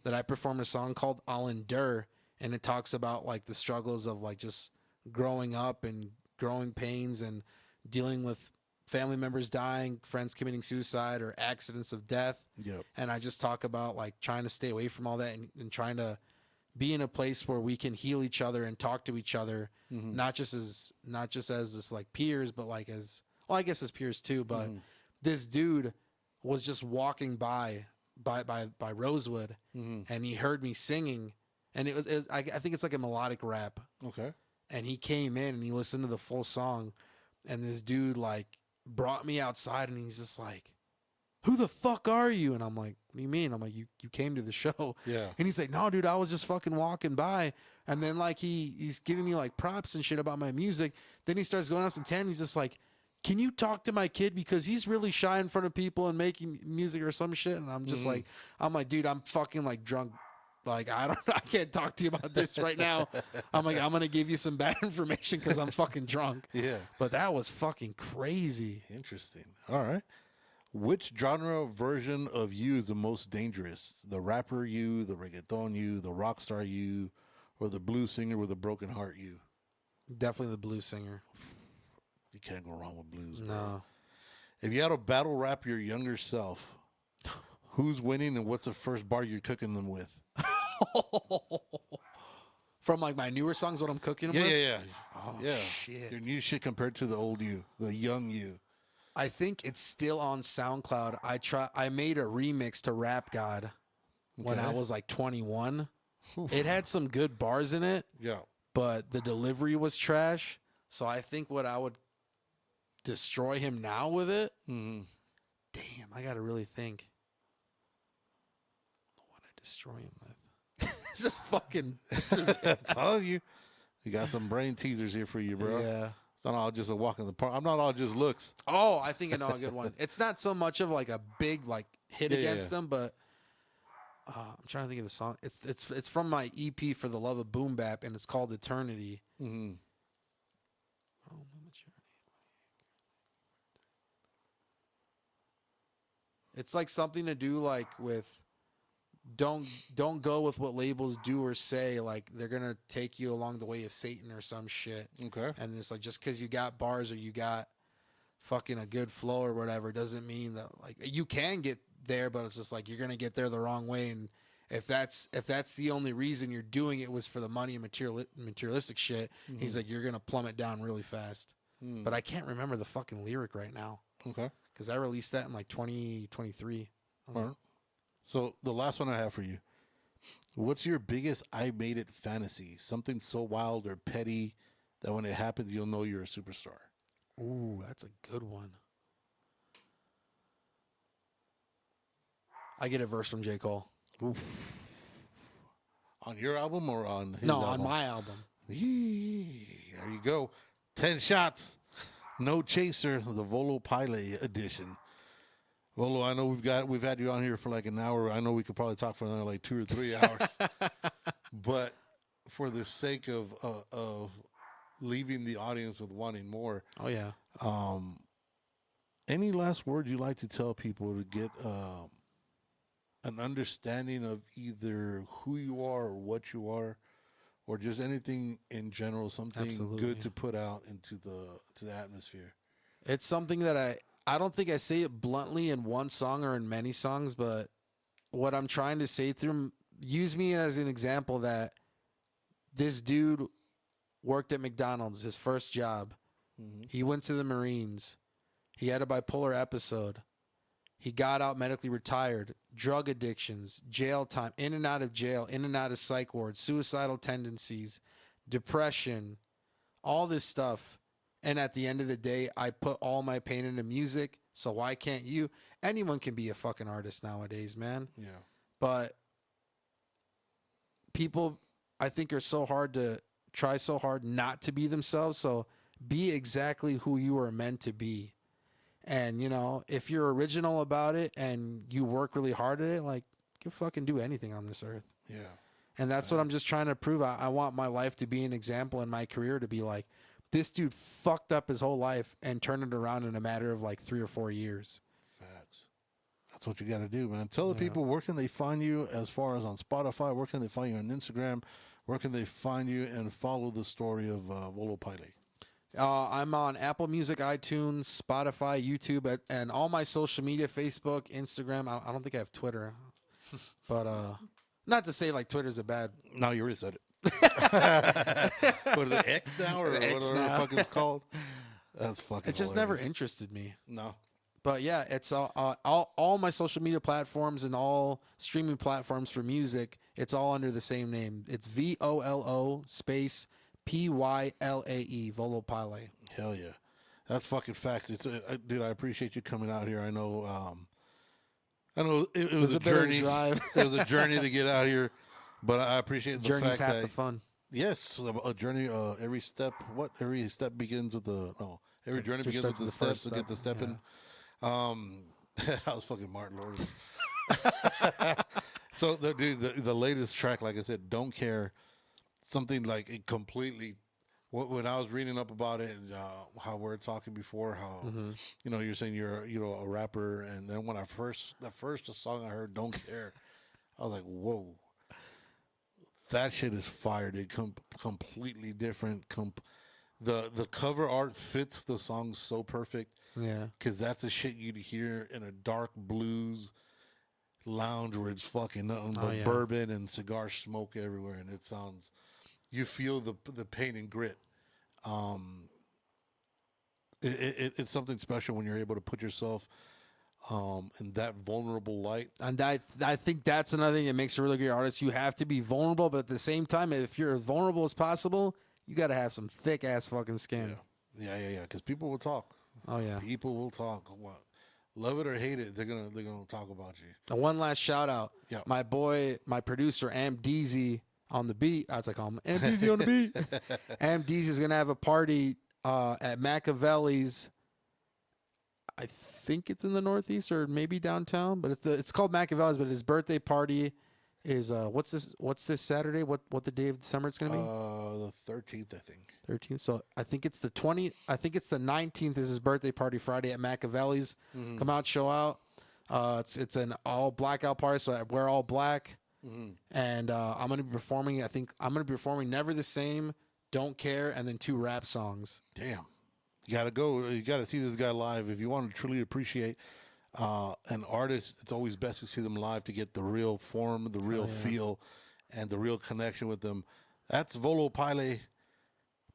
That I performed a song called I'll Endure. And it talks about like the struggles of like just growing up and growing pains and dealing with family members dying, friends committing suicide or accidents of death. Yep. And I just talk about like trying to stay away from all that and trying to be in a place where we can heal each other and talk to each other, not just as this like peers, but like as, well, I guess as peers too. But this dude was just walking by Rosewood, and he heard me singing, and it was I think it's like a melodic rap. Okay. And he came in and he listened to the full song, and this dude like brought me outside, and he's just like, who the fuck are you? And I'm like, what do you mean? I'm like, you came to the show. Yeah. And he's like, no, dude, I was just fucking walking by. And then like he's giving me like props and shit about my music. Then he starts going on some tangent. He's just like, can you talk to my kid because he's really shy in front of people and making music or some shit? And I'm just like, dude, I'm fucking like drunk. Like, I can't talk to you about this right now. I'm like, I'm going to give you some bad information because I'm fucking drunk. Yeah. But that was fucking crazy. Interesting. All right. Which genre version of you is the most dangerous? The rapper you, the reggaeton you, the rock star you, or the blues singer with a broken heart you? Definitely the blues singer. You can't go wrong with blues, bro. No. If you had to battle rap your younger self, who's winning and what's the first bar you're cooking them with? From like my newer songs, what I'm cooking them Yeah, with? yeah, yeah. Oh, Yeah. shit. Your new shit compared to the old you, the young you. I think it's still on SoundCloud. I made a remix to Rap God when I Okay. was like 21. It had some good bars in it, Yeah. but the delivery was trash. So I think what I would destroy him now with it. Damn, I gotta really think. What I destroy him with. This is fucking. I'm telling you. You got some brain teasers here for you, bro. Yeah. It's not all just a walk in the park. I'm not all just looks. Oh, I think I know a good one. It's not so much of like a big like hit Yeah, against yeah. them, but I'm trying to think of the song. It's from my EP for the Love of Boom Bap, and it's called Eternity. Mm-hmm. Oh, Mama Journey. It's like something to do like with don't go with what labels do or say. Like they're gonna take you along the way of Satan or some shit. Okay. And it's like just because you got bars or you got fucking a good flow or whatever doesn't mean that like you can get there, but it's just like you're gonna get there the wrong way. And if that's the only reason you're doing it was for the money and materialistic shit, he's like, you're gonna plummet down really fast. But I can't remember the fucking lyric right now Okay. because I released that in like 2023. All right. So the last one I have for you. What's your biggest I made it fantasy? Something so wild or petty that when it happens, you'll know you're a superstar. Ooh, that's a good one. I get a verse from J. Cole. Oof. On your album or on his No, album? on my album. Yee, there you go. 10 shots. No chaser. The Volo Pylae edition. Volo, I know we've had you on here for like an hour. I know we could probably talk for another like 2 or 3 hours. But for the sake of leaving the audience with wanting more, Oh yeah. any last words you'd like to tell people to get an understanding of either who you are or what you are, or just anything in general, something Absolutely. good to put out into the atmosphere? It's something that I don't think I say it bluntly in one song or in many songs, but what I'm trying to say through, use me as an example that this dude worked at McDonald's, his first job. He went to the Marines. He had a bipolar episode. He got out medically retired, drug addictions, jail time, in and out of jail, in and out of psych wards, suicidal tendencies, depression, all this stuff. And at the end of the day, I put all my pain into music. So why can't you? Anyone can be a fucking artist nowadays, man. Yeah. But people, I think, are so hard to try so hard not to be themselves. So be exactly who you are meant to be. And, you know, if you're original about it and you work really hard at it, like, you can fucking do anything on this earth. Yeah. And that's what I'm just trying to prove. I want my life to be an example and my career to be like, this dude fucked up his whole life and turned it around in a matter of like 3 or 4 years. Facts. That's what you got to do, man. Tell the people, where can they find you as far as on Spotify? Where can they find you on Instagram? Where can they find you and follow the story of Volo Pylae? I'm on Apple Music, iTunes, Spotify, YouTube, and all my social media, Facebook, Instagram. I don't think I have Twitter. But not to say like Twitter's a bad... No, you already said it. What is it, X now or whatever the fuck it's called? That's fucking It just hilarious. never interested me. No. But yeah, it's all my social media platforms and all streaming platforms for music. It's all under the same name. It's VOLO space PYLAE, Volo Pylae. Hell yeah. That's fucking facts. It's dude, I appreciate you coming out here. I know it was a bit of a journey. drive. It was a journey to get out here, but I appreciate the Journey's fact half that the fun. yes, a journey. Every step begins with every journey begins with the steps to get the step in. That was fucking Martin Lawrence. So the latest track, like I said, Don't Care, something like it completely. When I was reading up about it, and how we're talking before, how you know you're saying you're a rapper, and then when the first song I heard, Don't Care, I was like, whoa, that shit is fire. Dude, completely different. The cover art fits the song so perfect. Yeah. Because that's the shit you'd hear in a dark blues lounge where it's fucking nothing but bourbon and cigar smoke everywhere, and it sounds. You feel the pain and grit. It's something special when you're able to put yourself in that vulnerable light. And I think that's another thing that makes a really great artist. You have to be vulnerable, but at the same time, if you're as vulnerable as possible, you got to have some thick ass fucking skin. Yeah. Because people will talk. Oh yeah, people will talk. What, love it or hate it, they're gonna talk about you. And one last shout out. Yeah. My boy, my producer, Am Deezy on the beat. I was like, Am Deezy on the beat. Am Deezy's gonna have a party at Machiavelli's. I think it's in the Northeast or maybe downtown, but it's called Machiavelli's. But his birthday party is what's this Saturday? What the day of December it's gonna be? The 13th, I think. 13th. So I think it's the 20th. I think it's the 19th is his birthday party Friday at Machiavelli's. Come out, show out. It's an all blackout party, so I wear all black. And I'm gonna be performing. I think I'm gonna be performing "Never the Same," "Don't Care," and then 2 rap songs. Damn, you gotta go. You gotta see this guy live if you want to truly appreciate an artist. It's always best to see them live to get the real form, the real feel, and the real connection with them. That's Volo Pylae.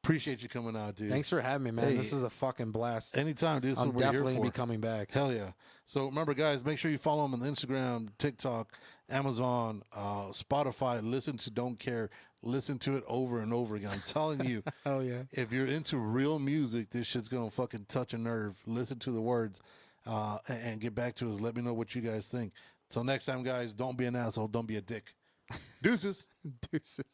Appreciate you coming out, dude. Thanks for having me, man. Hey, This is a fucking blast. Anytime, dude. This is I'm what we're here definitely for. gonna be coming back. Hell yeah. So remember, guys, make sure you follow him on Instagram, TikTok, Amazon, Spotify. Listen to Don't Care. Listen to it over and over again. I'm telling you. Hell yeah. If you're into real music, this shit's going to fucking touch a nerve. Listen to the words and get back to us. Let me know what you guys think. Till next time, guys, don't be an asshole. Don't be a dick. Deuces. Deuces.